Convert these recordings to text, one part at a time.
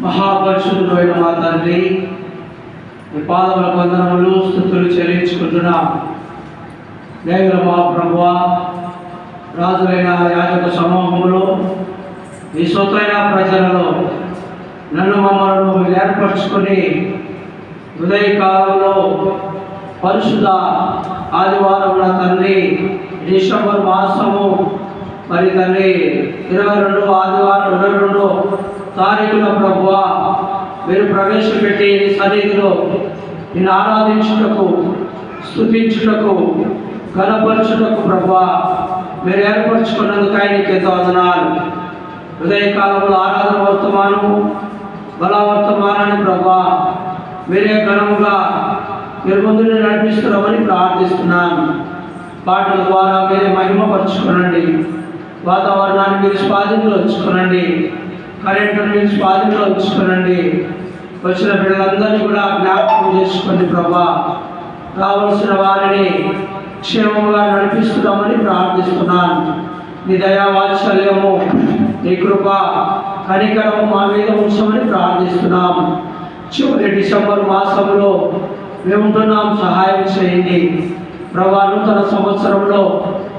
మహాపరిశుద్ధుడైన మా తండ్రి, మీ పాదముల వందనములు స్తుతులు చెల్లించుకుంటున్నాం. దేవుల మా ప్రభువా, రాజులైన యాజక సమూహములో మీ సొంతైన ప్రజలలో నన్ను మమ్మల్ని మీరు ఏర్పరచుకొని ఉదయకాలంలో పరిశుద్ధ ఆదివారం తండ్రి డిసెంబర్ మాసము మరి తండ్రి 22 ఆదివారం 22 తారీఖున ప్రభువా మీరు ప్రవేశపెట్టి సన్నిధిలో నిన్ను ఆరాధించుటకు, స్తుతించుటకు, ఘనపరచుటకు ప్రభువా మీరు ఏర్పరచుకున్నందుకు ఆయనకి ఎంతో వందనాలు. ఉదయకాలంలో ఆరాధన వర్తమానము, బల వర్తమానాన్ని ప్రభువా మీరే ఘనముగా మీరు ముందు నడిపిస్తున్నామని ప్రార్థిస్తున్నాను. పాటల ద్వారా మీరే మహిమపరచుకునండి. వాతావరణాన్ని మీరు స్వాధీనంలో ఉంచుకునండి. కరెంటును మీరు స్వాధీనంలో ఉంచుకునండి. వచ్చిన బిడ్డలందరినీ కూడా జ్ఞాపకం చేసుకోండి ప్రభా. రావాల్సిన వారిని క్షేమంగా నడిపిస్తున్నామని ప్రార్థిస్తున్నాను. నీ దయా వాత్సల్యము, నీ కృప, కనికరము మా మీద ఉంచమని ప్రార్థిస్తున్నాము. చివరి డిసెంబర్ మాసంలో మేము ఉంటున్నాం, సహాయం చేయండి ప్రభా. నూతన సంవత్సరంలో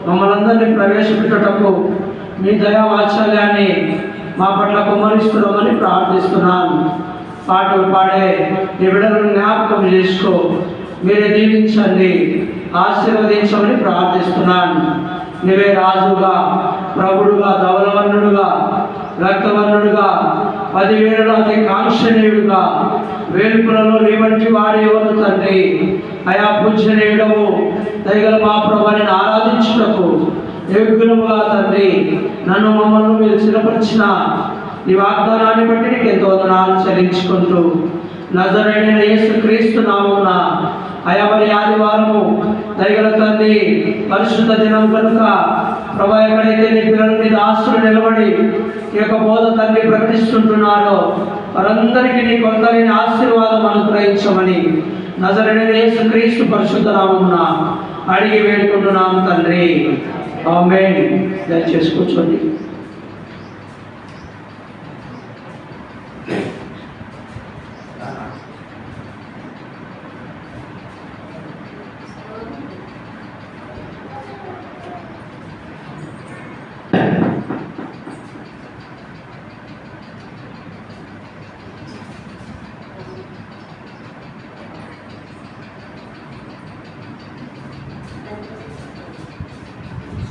మమ్మల్ని అందరినీ ప్రవేశపెట్టుటకు మీ దయా వాత్సల్యాన్ని మా పట్ల కుమ్మరిస్తున్నామని ప్రార్థిస్తున్నాను. పాటలు పాడే నీ బిడ్డలను జ్ఞాపకం చేసుకో, మీరే దీవించండి, ఆశీర్వదించమని ప్రార్థిస్తున్నాను. నీవే రాజుగా, ప్రభుడుగా, ధవలవర్ణుడుగా, రక్తవర్ణుడుగా, 10,000 అతి కాంక్షణీయుడుగా, వేలుపులలో నీ వంటి వాడు ఎవరు తండ్రి? అయా పూజనీయుడము దయగల మా ప్రభుని ఆరాధించుటకు యోగ్యులముగా తండ్రి నన్ను మమ్మల్ని మీరు స్థిరపరిచిన ఈ వాగ్దానాన్ని బట్టి నీకు ఎంతో వందనాలు చెల్లించుకుంటూ నజరేయుడైన యేసుక్రీస్తు నామమున అయా మరి ఆదివారము దయగల తండ్రి పరిశుద్ధ దినం కనుక ప్రభా ఎక్కడైతే నీ పిల్లల మీద ఆస్తులు నిలబడి ఈ యొక్క బోధ తండ్రి ప్రకటిస్తుంటున్నారో వారందరికీ నీ కొందరిని ఆశీర్వాదం అనుగ్రహించమని నజరేయుడైన యేసుక్రీస్తు పరిశుద్ధ నామమున అడిగి వేడుకుంటున్నాము తండ్రి, ఆమేన్. దయచేసి కూర్చోండి.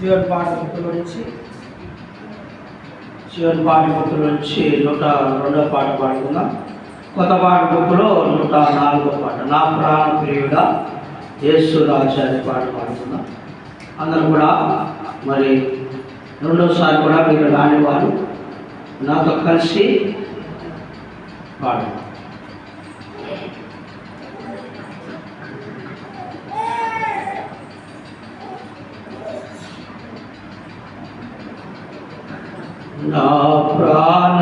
చివరి పాట బుక్కుల నుంచి 102వ పాట పాడుకుందాం. కొత్త పాట బుక్కులో 104వ పాట, నా ప్రాణ ప్రియుడా యేసు రాజా అనే పాట పాడుకుందాం. అందరూ కూడా మరి రెండోసారి కూడా మీరు రానివారు నాతో కలిసి పాడు. నా ప్రాణ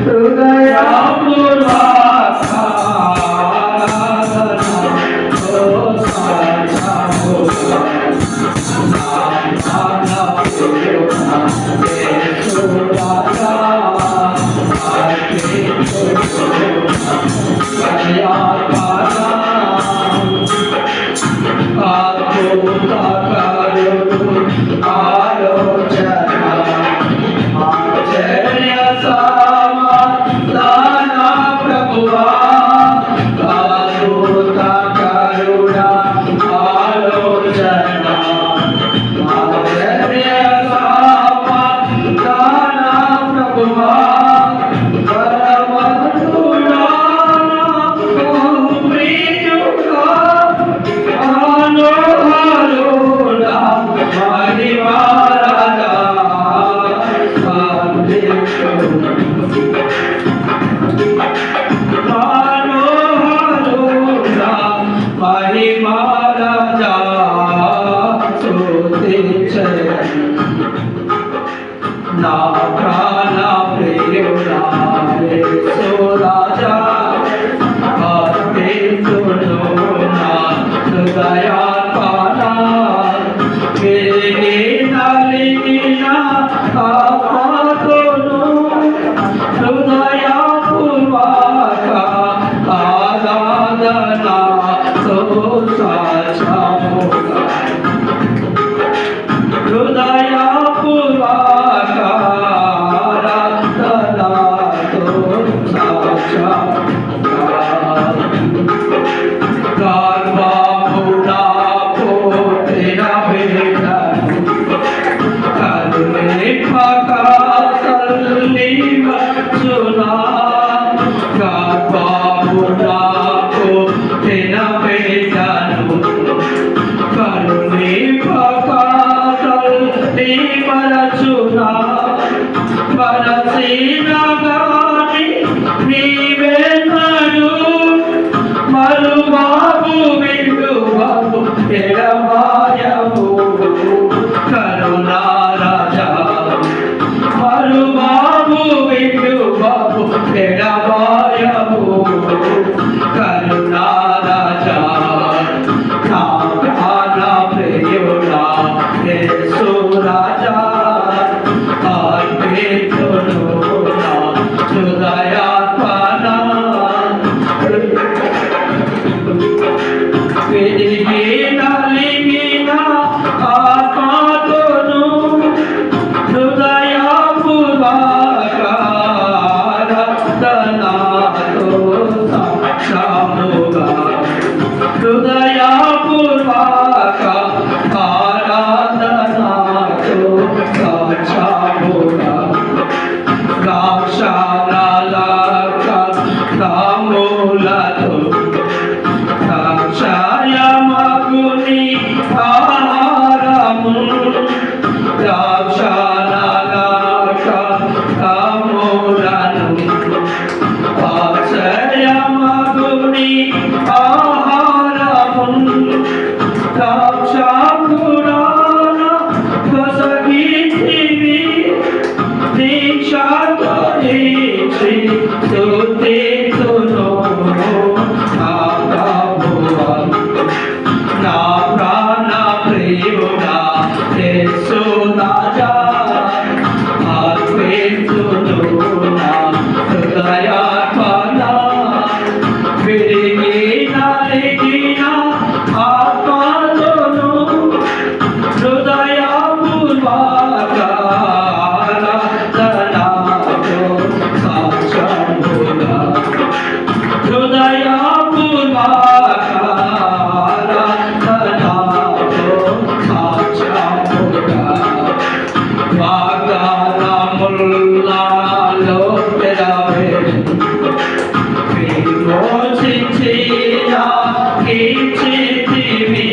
హృదయ వెలిగి నలిగిన ఆత్మతోను హృదయపూర్వకారాధనతో సాక్షాముగా హృదయపూర్వక ఆరాధనతో సాక్షాముగా ద్రాక్షారలక తాంబూలతో ద్రాక్షాయమగుని ఆహారము ద్రాక్షారలక తాంబూలను ఆశ్రయమగుని ఆహారము ద్రాక్షాపురాణ కొసగితివి దీక్షతో దీక్షి స్తుతితును నా ప్రభువా నా ప్రాణ ప్రియుడా యేసు రాజా అర్పించును నా హృదయార్పణ విరిగి నలిగిన ఆత్మతోను హృదయపూర్వకారాధనతో సాక్షాముగా హృదయపూర్వకారాధనతో సాక్షాముగా వాగ్దానములలో విమోచించిన కీర్తివి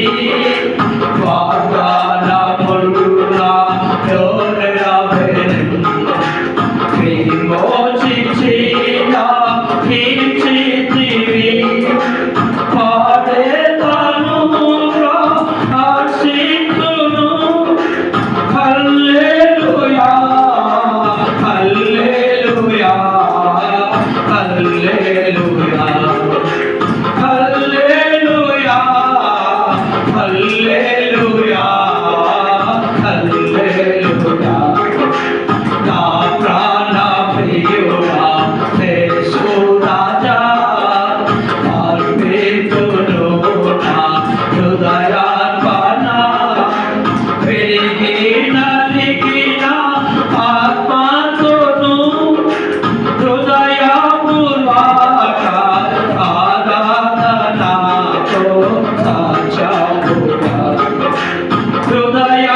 వాగ్దానములలో విమోచించిన కీర్తివి పాడేదను హర్షింతును హల్లెలూయా హల్లెలూయా హల్లెలూయా హల్లెలూయా హల్లెలూయా హల్లెలూయా నా ప్రాణ ప్రియుడా యేసు రాజా అర్పించును నా హృదయార్పణ విరిగి నలిగిన ఆత్మతోను హృదయపూర్వక ఆరాధనతో సాక్షాముగా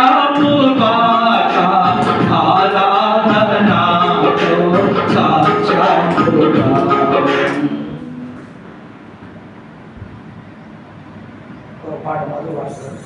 హృదయపూర్వక ఆరాధనతో సాక్షాముగా పాట మొదలు పాడుతున్నాను.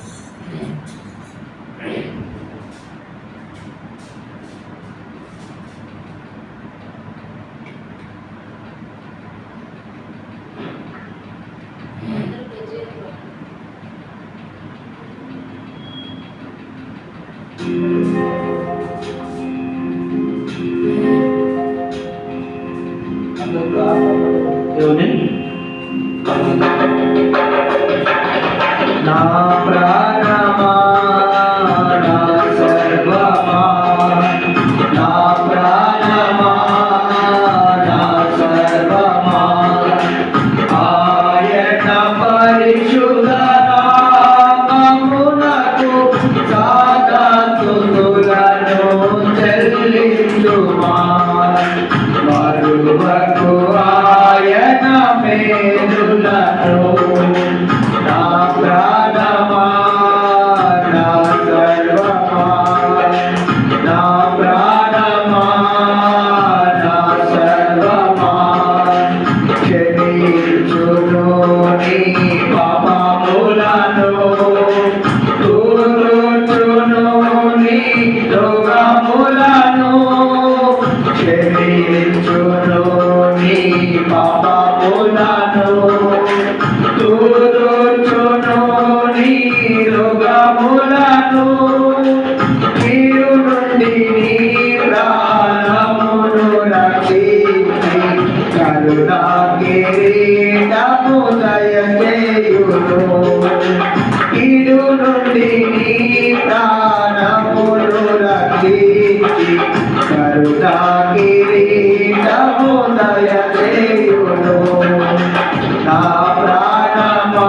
దేవుని నా ప్రాణమా నా సర్వమా నా ప్రాణమా నా సర్వమా ఆయన పరిశుద్ధ నామమునకు సాధతులను చెల్లించుమా మరువకు ఆయన మేలులను నా ప్రాణమా నా సర్వమా నా ప్రాణమా నా సర్వమా క్షమించును నీ పాపములను తుడుచును నీ రోగములను క్షమించును నీ పాపములను తుడుచును నీ రోగములను కీడు నుండి నీ ప్రాణమును రక్షించి కరుణా కిరీటము దయచేయును కీడు నుండి నీ ప్రాణమును రక్షించి కరుణా కిరీటము దయచేయును నా ప్రాణమా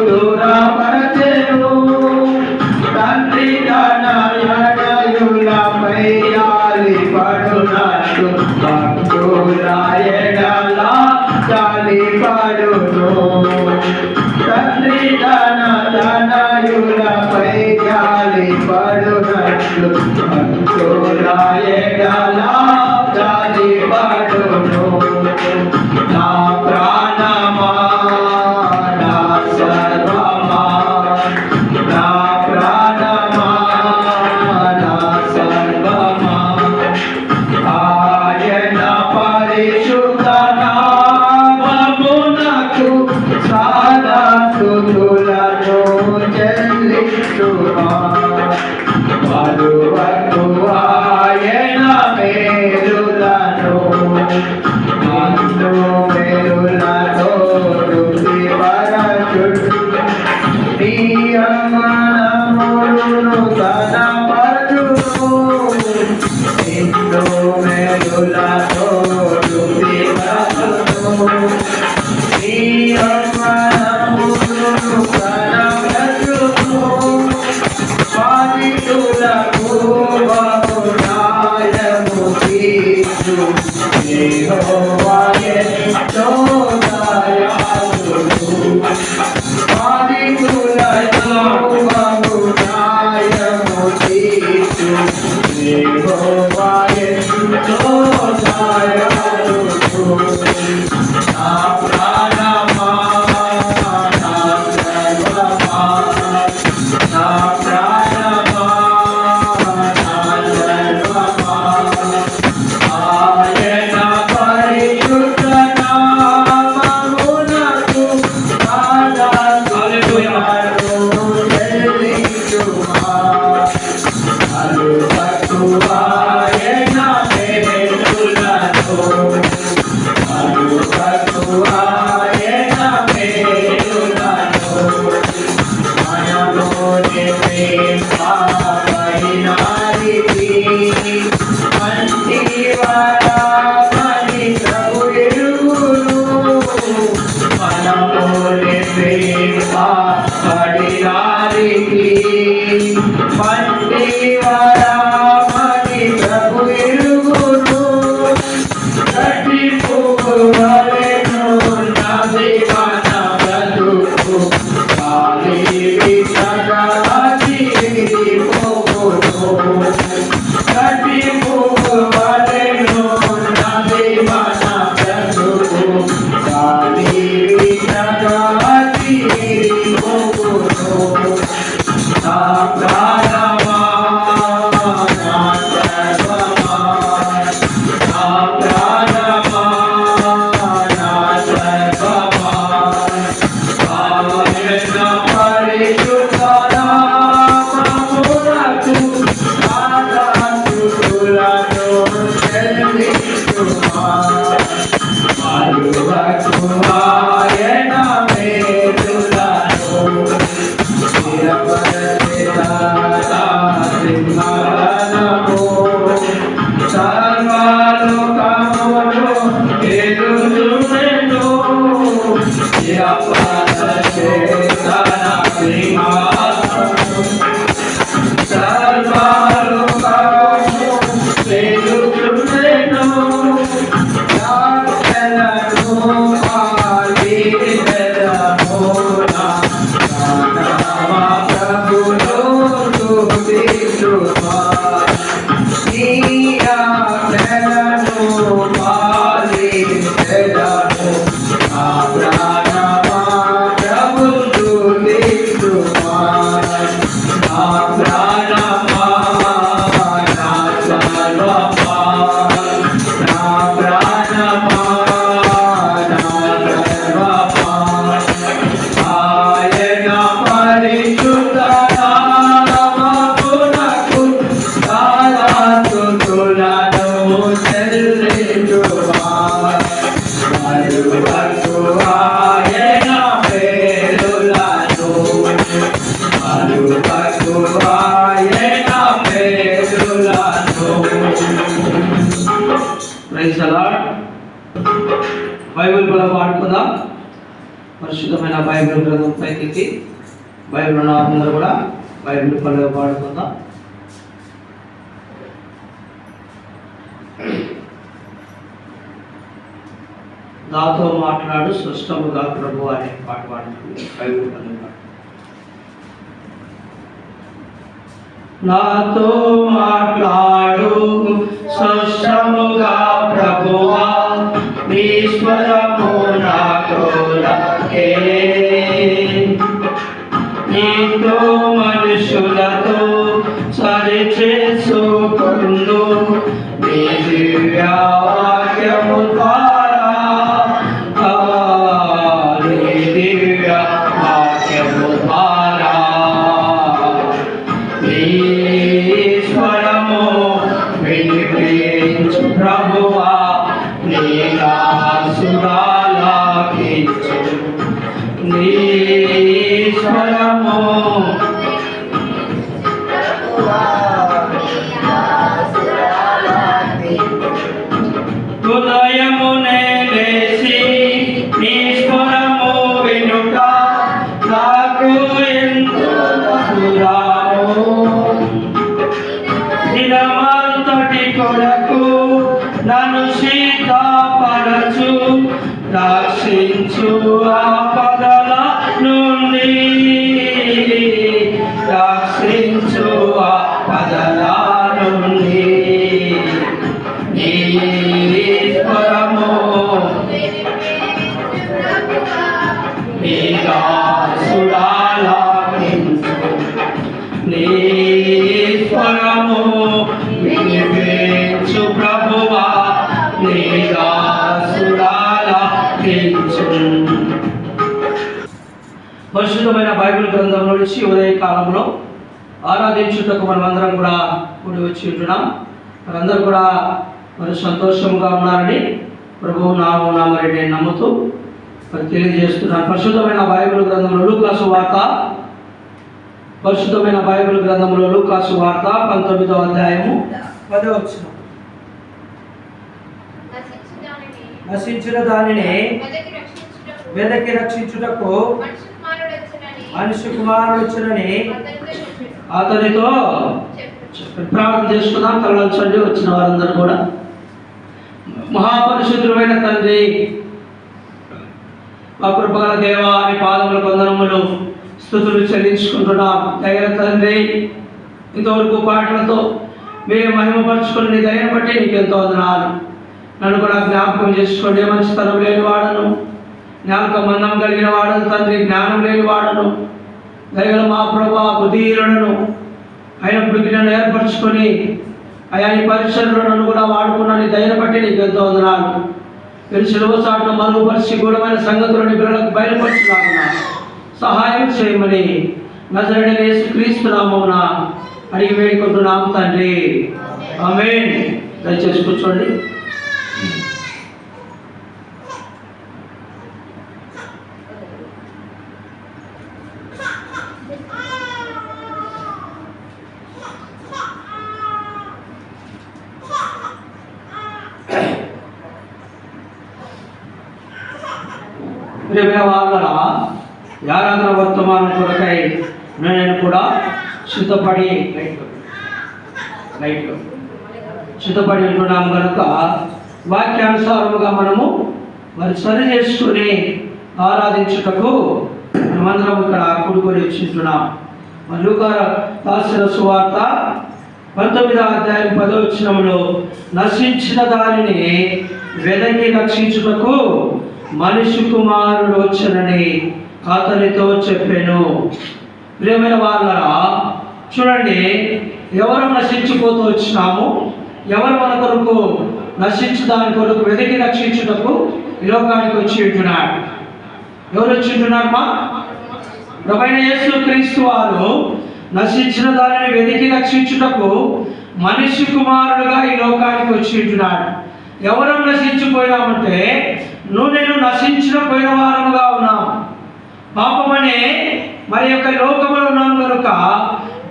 దూరపరచెను తండ్రి తన ఎడయులపై జాలి పడునట్టు భక్తుల ఎడల జాలి పడును తండ్రి తన తనయులపై జాలి పడునట్లు భక్తుల ఎడల జాలి పడును నా ప్రాణమా నా సర్వమా నా ప్రాణమా నా సర్వమా ఆయన పరిశుద్ధ నామమునకు సదా స్తుతులను చెల్లించుమా మరువకు ఆయన మేలులను మందు మేలులతో తృప్తిపరచుడు నియమనములను కనపరచును నిన్ను మేలులతో తృప్తిపరచును నియమనములను కనపరచును పాపితులకు బహునాయము తీర్చు యెహోవా ఎంతో దయాళుడు పాపితులకు బహునాయము తీర్చు యెహోవా ఎంతో దయాళుడు నా ప్రాణమా నా సర్వమా నా ప్రాణమా నా సర్వమా ఆయన పరిశుద్ధ నామమునకు సదా స్తుతులను చెల్లించుమా మరువకు ఆయన మేలులను మరువకు ఆయన మేలులను మనలోని ప్రేమ పరిణామితి మంటివారామని ప్రభు ఎరుగును మనలోని ప్రేమ పరిణామితి మంటివారామని ప్రభు ఎరుగును గట్టి పువ్వువలెను నా జీవన బ్రతుకు గాలి వీచగాలి విడిపోవును గట్టి పువ్వువలెను నా జీవన బ్రతుకు గాలి వీచగాలి విడిపోవును నా ప్రాణమా నా సర్వమా నా ప్రాణమా నా సర్వమా ఆయన పరిశుద్ధ నామమునకు సదా స్తుతులను చెల్లించుమా మరువకు ఆయన మేలులను సింహాసనము సర్వలోకములు ఎదురుచెను యెహోవా చేతన సింహాసనము బైబిల్ గ్రంథం పైకి బైబిల్ ఉన్న వారందరూ కూడా బైబిల్ పనులు పాడుకుందాం. నాతో మాట్లాడు స్పష్టముగా ప్రభు అనే పాట పాడుతుంది బైబిల్ పనులు. నాతో మాట్లాడు స్పష్టముగా ప్రభువా, నీ స్వరము నాతో లకే. నీతో మనుషులతో సరిచేసుకుందు నీ దివ్య వాక్యము ద్వారా, నీ దివ్య వాక్యము ద్వారా నీ స్వరము వినిపించు ప్రభువా, నీ దాసురాలకించు నీ స్వరము. ఉదయమునే లేచి నీ స్వరము వినుట నాకు ఎంతో మధురము. దినమంతటి కొరకు నన్ను సిద్ధపరచు, రక్షించు ఆపదల నుండి, రక్షించు ఆపదల నుండి. నీ స్వరము నీ దాసురాలకించు, నీ స్వరము వినిపించు ప్రభువా, నీ దాసురాలకించు. పరిశుద్ధమైన బైబిల్ గ్రంథం నుంచి ఉదయ కాలంలో ఆరాధించుటకు మనమందరం కూడా కూడి వచ్చి ఉంటున్నాం. మనందరూ కూడా మరి సంతోషంగా ఉన్నారని ప్రభువు నామమున మరి నేను నమ్ముతూ మరి తెలియజేస్తున్నాను. పరిశుద్ధమైన బైబిల్ గ్రంథంలో లూకా సువార్త, పరిశుద్ధమైన బైబిల్ గ్రంథంలో లూకా సువార్త 19వ అధ్యాయము 10వ వచనం. నశించిన దానిని వెదకి రక్షించుటకు మనిషి కుమారుడు వచ్చునని అతనితో ప్రార్థన చేసుకున్నాం. తరలించండి వచ్చిన వారందరూ కూడా. మహాపరిశుద్ధుడైన తండ్రి, మా కృపగల దేవా అని పాదముల వందనములు స్తుతులు చెల్లించుకుంటున్నాం. దయగల తండ్రి, ఇంతవరకు పాటలతో మీరు మహిమపరుచుకుని నీ దయను బట్టి నీకు ఎంతో వందనాలు. నన్ను కూడా జ్ఞాపకం చేసుకోండి. మంచితనం లేని వాడను, జ్ఞాపక మందం కలిగిన వాడను తండ్రి, జ్ఞానం లేని వాడను. దయగల మా ప్రభా బుద్ధిహీనులను అయినప్పటికీ నన్ను ఏర్పరచుకొని అయా నీ పరిసరలో నన్ను కూడా వాడుకున్నాను. దయను బట్టి నీకు ఎంతో వందనాలు. మీరు సెలవు చాటును మరుగుపరిచి గూఢమైన సంగతులను పిల్లలకు బయలుపరుచులాగున్నా సహాయం చేయమని నజరేయుడైన యేసుక్రీస్తు నామమున అడిగి వేడుకుంటున్నాము తండ్రి, ఆమేన్. దయచేసి కూర్చోండి. ప్రియమైన వాళ్ళరా, ఆరాధన వర్తమానం కొరకై నేను కూడా సిద్ధపడి సిద్ధపడి ఉంటున్నాము కనుక వాక్యానుసారముగా మనము మరి సరి చేసుకుని ఆరాధించుటకు మనమందరం ఇక్కడ కూడుకొని వచ్చింటున్నాం. లూకా రాసిన సువార్త 19వ అధ్యాయం 10వ వచనములో నశించిన దానిని వెదకి రక్షించుటకు మనిషి కుమారుడు వచ్చనని అతనితో చెప్పాను. ప్రియమైన వాళ్ళరా, చూడండి, ఎవరు నశించిపోతూ వచ్చినాము, ఎవరు మన కొరకు నశించు దాని కొరకు వెదకి రక్షించుటకు ఈ లోకానికి వచ్చి ఉంటున్నాడు. ఎవరు వచ్చి ఉంటున్నారమ్మా? ప్రభువైన యేసుక్రీస్తు వారు నశించిన దానిని వెదకి రక్షించుటకు మనిషి కుమారుడుగా ఈ లోకానికి వచ్చి ఉంటున్నాడు. ఎవరు నశించిపోయినామంటే నేను నశించిన పోయిన వారముగా ఉన్నాం. పాపమనే మరి యొక్క లోకములో ఉన్నాం కనుక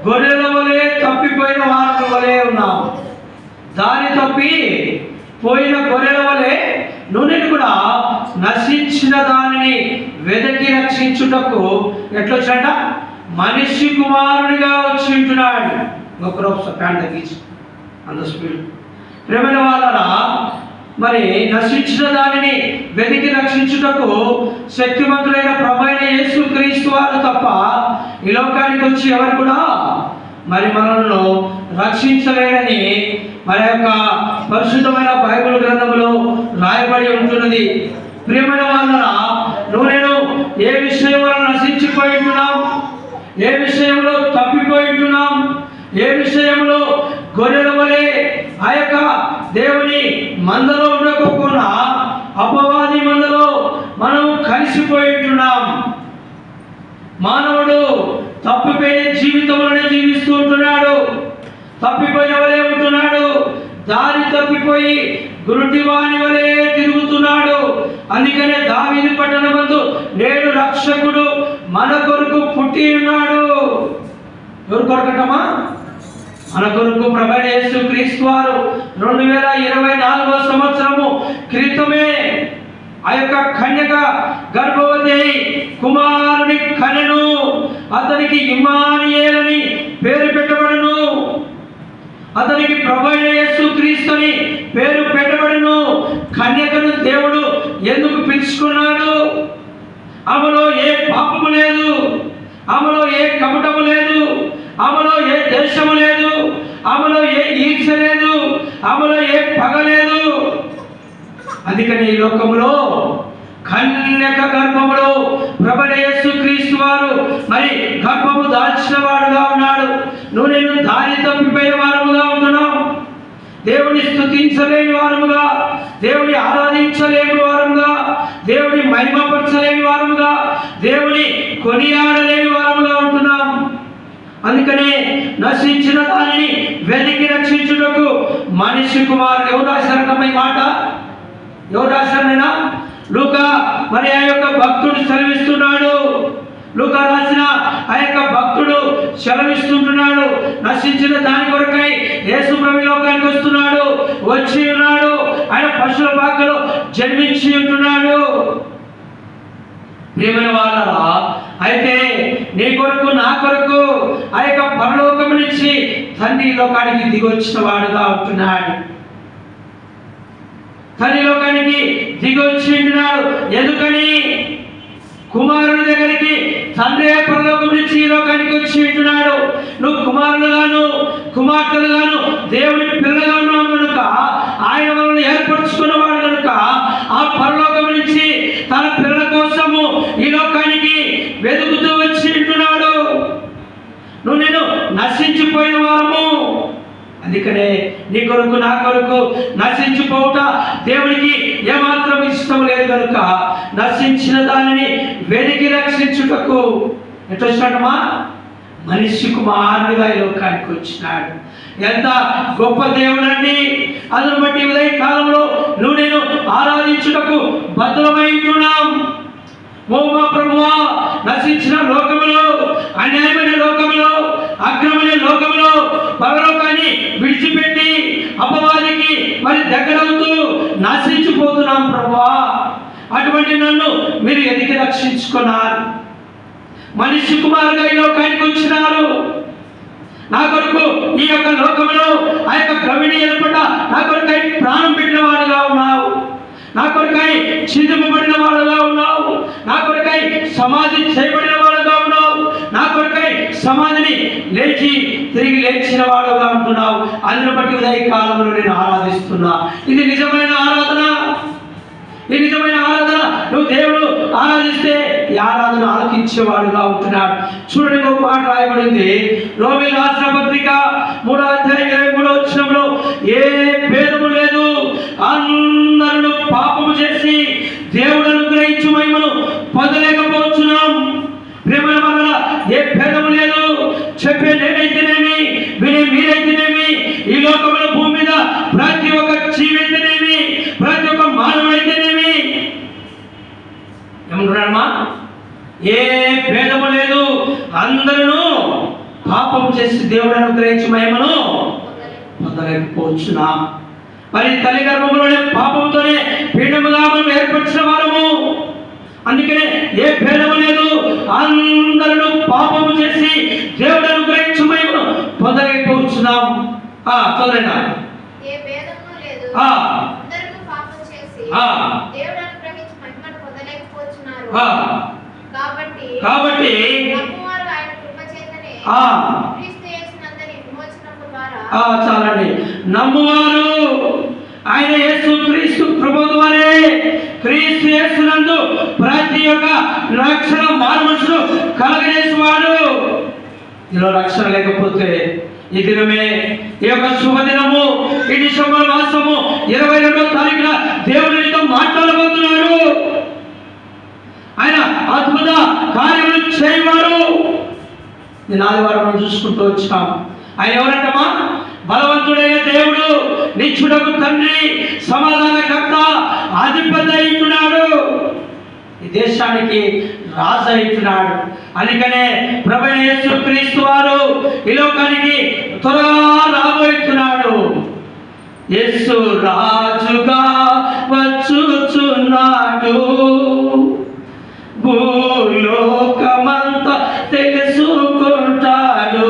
గొర్రెల వలె తప్పిపోయిన వారము వలె ఉన్నాం. దారి తప్పి పోయిన గొర్రెల వలె నూనెను కూడా నశించిన దానిని వెదకి రక్షించుటకు ఎట్లొచ్చాడ? మనిషి కుమారునిగా వచ్చి ఉంటున్నాడు. ఒకరు ప్యాంట్ తగ్గించి అంత స్పీడ్. ప్రేమైన వాళ్ళరా, మరి నశించిన దానిని వెతికి రక్షించుటకు శక్తిమంతుడైన ప్రభువైన యేసుక్రీస్తు వారు తప్ప ఈ లోకానికి వచ్చి ఎవరు కూడా మరి మనలను రక్షించలేడని మన యొక్క పరిశుద్ధమైన బైబిల్ గ్రంథంలో రాయబడి ఉంటున్నది. ప్రియమైన వాళ్ళరా, నేను ఏ విషయంలో నశించిపోయి ఉంటున్నాం, ఏ విషయంలో తప్పిపోయి ఉంటున్నాం, ఏ విషయంలో గొర్రెల వలె ఆ యొక్క దేవుని మందలో ఉండకపోకుండా అపవాది మందలో మనం కలిసిపోయి ఉంటున్నాం. మానవుడు తప్పిపోయిన జీవితంలోనే జీవిస్తూ ఉంటున్నాడు. తప్పిపోయిన వలె ఉంటున్నాడు. దారి తప్పిపోయి గురుడివాని వలె తిరుగుతున్నాడు. అందుకనే దావీదు పట్టణమందు నేడు రక్షకుడు మన కొరకు పుట్టి ఉన్నాడు. ఎవరు కొరకటమా? మన కొరకు ప్రభువైన యేసుక్రీస్తు వారు 2024వ సంవత్సరము క్రితమే ఆ యొక్క కన్యక గర్భవతి కుమారుని కనెను. అతనికి ఇమ్మానుయేల్ అని పేరు పెట్టబడును. అతనికి ప్రభువైన యేసుక్రీస్తు అని పేరు పెట్టబడును. కన్యకను దేవుడు ఎందుకు పిలుచుకున్నాడు? ఆమెలో ఏ పాపము లేదు, ఆమెలో ఏ కపటము లేదు, ఆమెలో ఏ దేశము లేదు, ఆమెలో ఏ ఈర్ష లేదు, ఆమెలో ఏ పగ లేదు. అందుకని ఈ లోకంలో కన్యక గర్భములో ప్రభువైన యేసుక్రీస్తు వారు మరి గర్భము దాల్చిన వాడుగా ఉన్నాడు. నేను దారి తప్పిపోయే వారముగా ఉంటున్నాం. దేవుని స్తుతించలేని వారముగా, దేవుని ఆరాధించలేని వారముగా, దేవుని మహిమపరచలేని వారముగా, దేవుని కొనియాడలేని వారముగా ఉంటున్నాం. అందుకనే నశించిన దానిని వెతికి రక్షించుటకు మనిషి కుమారుడు. ఎవరు రాశారన్నమా ఈ మాట? ఎవరు రాశారనైనా? లూకా మరి ఆ యొక్క భక్తుడు సెలవిస్తున్నాడు. లూకా రాసిన ఆ యొక్క భక్తుడు సెలవిస్తుంటున్నాడు. నశించిన దాని కొరకై యేసు ప్రభు లోకానికి వస్తున్నాడు, వచ్చి ఉన్నాడు. ఆయన పశువుల పాకలో జన్మించి ఉంటున్నాడు. ప్రియమైన వాళ్ళరా, అయితే నీ కొరకు నా కొరకు ఆ యొక్క పరలోకం నుంచి తండ్రి లోకానికి దిగొచ్చిన వాడుగా ఉంటున్నాడు. తండ్రి లోకానికి దిగొచ్చి ఉంటున్నాడు. ఎందుకని? కుమారుని దగ్గరికి తండ్రి పరలోకం నుంచి ఈ లోకానికి వచ్చి ఉంటున్నాడు. నువ్వు కుమారులుగాను కుమార్తెలుగాను దేవుని పిల్లలుగా ఉన్నావు కనుక, ఆయన వలన ఏర్పరచుకున్నవాడు కనుక ఆ పరలోకం నుంచి తన పిల్లల కోసము ఈ లోకానికి వెతుకుతూ వచ్చి ఉంటున్నాడు. నువ్వు నేను నశించిపోయిన వారము. అందుకనే నీ కొరకు నా కొరకు నశించిపోవుట దేవునికి ఏమాత్రం ఇష్టం లేదు కనుక నశించిన దానిని వెతికి రక్షించుటకు ఎట్లొచ్చినట్టమా? మనిషి కుమారుడిగా ఈ లోకానికి వచ్చినాడు. ఎంత గొప్ప దేవుడండి! అందును బట్టి ఉదయ కాలంలో నువ్వు నేను ఆరాధించుటకు బద్ధులమై ఉంటున్నాం. ఓ మా ప్రభువా, నశించిన లోకములో, అన్యాయమైన లోకములో, అక్రమైన లోకములో పరలోకాన్ని విడిచిపెట్టి అపవాదికి మరి దగ్గరవుతూ నశించిపోతున్నాం ప్రభువా. అటువంటి నన్ను మీరు ఎదిగి రక్షించుకున్నారు. మనిషి కుమారుగా ఈ లోకానికి వచ్చినారు. నా కొరకు ఈ యొక్క లోకంలో ఆ యొక్క గవిని ఏర్పడ్డ నా కొరకై ప్రాణం పెట్టిన వాడుగా ఉన్నావు. నా కొరకై ఛిదింపబడిన వాడుగా ఉన్నావు. నా కొరకై సమాధి చేయబడిన వాడుగా ఉన్నావు. నా కొరకై సమాధిని లేచి తిరిగి లేచిన వాడుగా ఉంటున్నావు. అందును బట్టి ఉదయ కాలంలో నేను ఆరాధిస్తున్నా. ఇది నిజమైన ఆరాధన. ఈ నిజమైన ఆరాధన నువ్వు దేవుడు ఆరాధిస్తే ఈ ఆరాధన ఆలకించేవాడుగా ఉంటున్నాడు. చూడండి, ఒక మాట రాయబడింది రోమీయుల రాసిన పత్రిక 3వ అధ్యాయం 23వ వచనంలో, ఏ భేదము లేదు, అందరూ పాపము చేసి దేవుడు అనుగ్రహించు మహిమను పొందలేకపోతున్నాం. ప్రేమైన వల్ల ఏ భేదము లేదు. చెప్పే నేనైతేనేమి, వినే మీరైతేనేమి, ఈ లోకంలో భూమి మీద ప్రతి ఒక్క జీవైతేనేమి, ప్రతి ఒక్క మానవుడైతేనేమి ఏమంటున్నాడమ్మా? ఏ భేదము లేదు. అందరూ పాపం చేసి దేవుడు అనుగ్రహించి మహిమను పొందలేకపోవచ్చునా? మరి తల్లి గర్భంలోనే పాపంతోనే పిండముగా మనం ఏర్పరిచిన వారము. అందుకనే ఏ భేదము లేదు, అందరూ పాపము చేసి దేవుడు అనుగ్రహించు మహిమను పొందలేకపోతున్నాం. చదవండి. ఏ భేదము లేదు, ఆ అందరూ పాపం చేసి ఆ దేవుడు అనుగ్రహించు మహిమను పొందలేకపోతున్నారు. కాబట్టి నమ్మువారు ఆయన కృప చేతనే క్రీస్తు యేసునందరి విమోచనము ద్వారా చాలండి. నమ్మువారు ఆయన యేసు క్రీస్తు కృప ద్వారే క్రీస్తు యేసునందు ప్రతి ఒక్క రక్షణ మానవుడు కలగజేసేవాడు. ఇలా రక్షణ లేకపోతే ఈ దినమే, ఈ యొక్క శుభదినము, ఈ డిసెంబర్ మాసము 22వ తారీఖున దేవునితో మాట్లాడబోతున్నాడు. ఆయన అద్భుత కార్యములు చేయవాడు. నేను ఆదివారం మనం చూసుకుంటూ వచ్చాం. ఆయన ఎవరంటమా? బలవంతుడైన దేవుడు, నిత్యుడకు తండ్రి, సమాధానకర్త, అధిపతి అయితున్నాడు, ఈ దేశానికి రాజు అయితున్నాడు. అందుకనే ప్రభువైన యేసు క్రీస్తు వారు ఈ లోకానికి త్వరగా రాబోతున్నాడు. యేసు రాజుగా వచ్చుచున్నాడు, భూలోకమంతా తెలుసుకుంటాడు.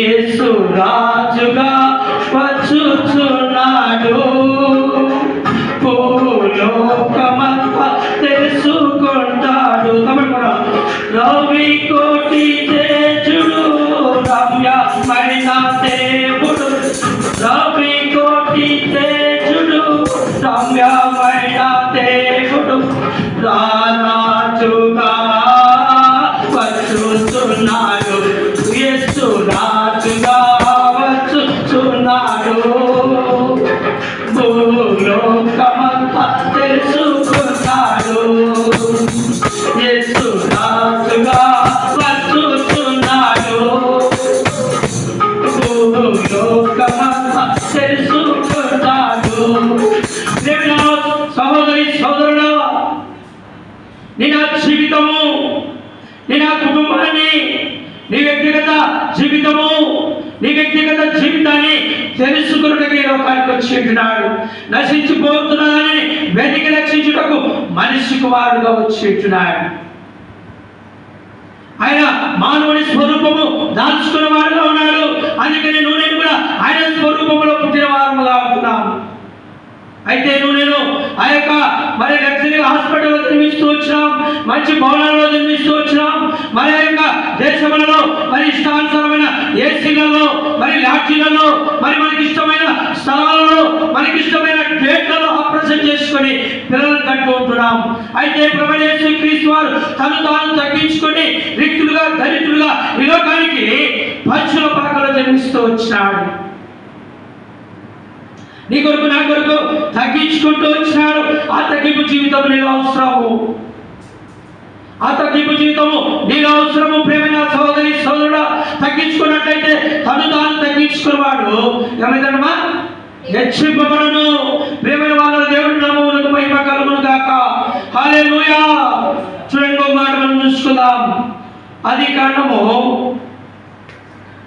యేసు రాజుగా వచ్చుచున్నాడు, భూలోకమంతా తెలుసుకుంటాడు. రవి కోటి తేజుడు, రమ్యమైన దేవుడు, రవి కోటి తేజుడు, రమ్యమైన దేవుడు, రాజుగా వచ్చుచున్నాడు. యేసు రాజుగా వచ్చుచున్నాడు, భూలోకమంతా తెలుసుకున్నాడు. యేసు రాజుగా వచ్చుచున్నాడు, భూలోకమంతా తెలుసుకున్నాడు. సహోదరి సోదరుడా, నీ నా జీవితము, నీ నా కుటుంబాన్ని, నీ వ్యక్తిగత జీవితము, నీ వ్యక్తిగత జీవితాన్ని తెలుసుకున్నట్టుగా ఈ లోకానికి వచ్చేట్టున్నాడు. నశించిపోతున్నాడని వెతికి రక్షించుటకు మనిషి కుమారుడుగా వచ్చేట్టున్నాడు. ఆయన మానవుని స్వరూపము దాల్చుకున్న వాడుగా ఉన్నాడు. అందుకని నువ్వు నేను కూడా ఆయన స్వరూపంలో పుట్టిన వారముగా ఉంటున్నాము. అయితే నేను ఆ యొక్క మరి లగ్జరీ హాస్పిటల్లో జన్మిస్తూ వచ్చినాం, మంచి భవనాల్లో జన్మిస్తూ వచ్చినాం, మరి ఆ యొక్క దేశములలో మరి ఇష్టానుసారమైన ఏసీలలో, మరి లాడ్జీలలో, మరి మనకి ఇష్టమైన స్థలాలలో, మనకి ఇష్టమైన డేట్లలో ఆపరేషన్ చేసుకొని పిల్లలను కంటూ ఉంటున్నాం. అయితే ప్రభువైన యేసు క్రీస్తు వారు తను తాను తగ్గించుకొని రిక్తులుగా, దరిద్రులుగా ఈ లోకానికి పశువుల పాకలో జన్మిస్తూ వచ్చినాడు. నీ కొరకు నా కొరకు తగ్గించుకుంటూ వచ్చినాడు. ఆ తగ్గింపు జీవితం నీకు అవసరము, ఆ తగ్గింపు జీవితము నీకు అవసరము. ప్రేమైన సహోదరి సోదరుడా, తగ్గించుకున్నట్లయితే తను తాను తగ్గించుకున్నవాడు ఏమైందమ్మా? హెచ్చింపబడును. ప్రేమైన వాళ్ళ దేవుడి నామమునకు మహిమ కలుగును గాక. హల్లెలూయా. చూడండి, ఒక మాట మనం చూసుకుందాం. ఆదికాండము,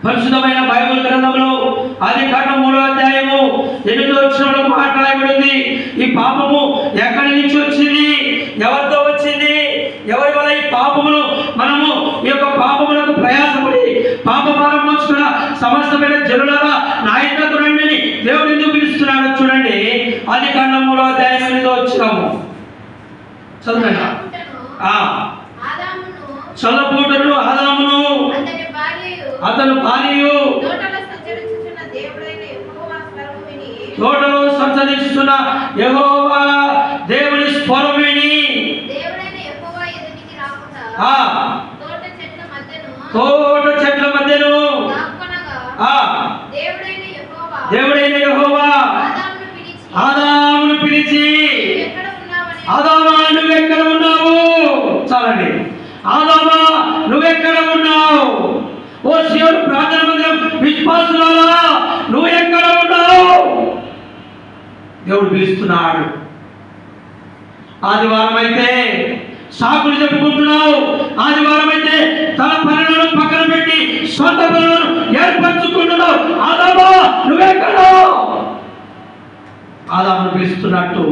పరిశుద్ధమైన బైబిల్ గ్రంథంలో ఆదికాండం 3వ అధ్యాయము 8వ వచనంలో మాట్లాడబడింది. ఈ పాపము ఎక్కడి నుంచి వచ్చింది, ఎవరితో వచ్చింది, ఎవరి వల్ల ఈ పాపమును మనము ఈ యొక్క పాపములకు ప్రయాసపడి పాపభారం మోసుకున్న సమస్తమైన జనులారా నా యొద్దకు రండి దేవుడు ఎందుకు పిలుస్తున్నాడు? చూడండి, ఆదికాండం 3వ అధ్యాయం 8వ వచనము చదవండి. చల్లపూటను ఆదామును అతను భార్యయు తోటలో సంచరించుచున్న యెహోవా దేవుని స్వరం విని తోట చెట్ల మధ్యను దేవుడైన యెహోవా ఆదామును పిలిచి, ఆదామా నువ్వెక్కడ ఉన్నావు? చాలండి. ఆదామా నువ్వెక్కడ ఉన్నావు? ఓ శివుడు ప్రార్థన మందిరం విశ్వాసులారా, నువ్వు ఎక్కడ ఉన్నావు? దేవుడు పిలుస్తున్నాడు. ఆదివారం అయితే సాకులు చెప్పుకుంటున్నావు, ఆదివారం అయితే తన పనులను పక్కన పెట్టి సొంత పనులను ఏర్పరచుకుంటున్నావు. ఆదామా నువ్వెక్కడ? ఆదామును పిలుస్తున్నట్టు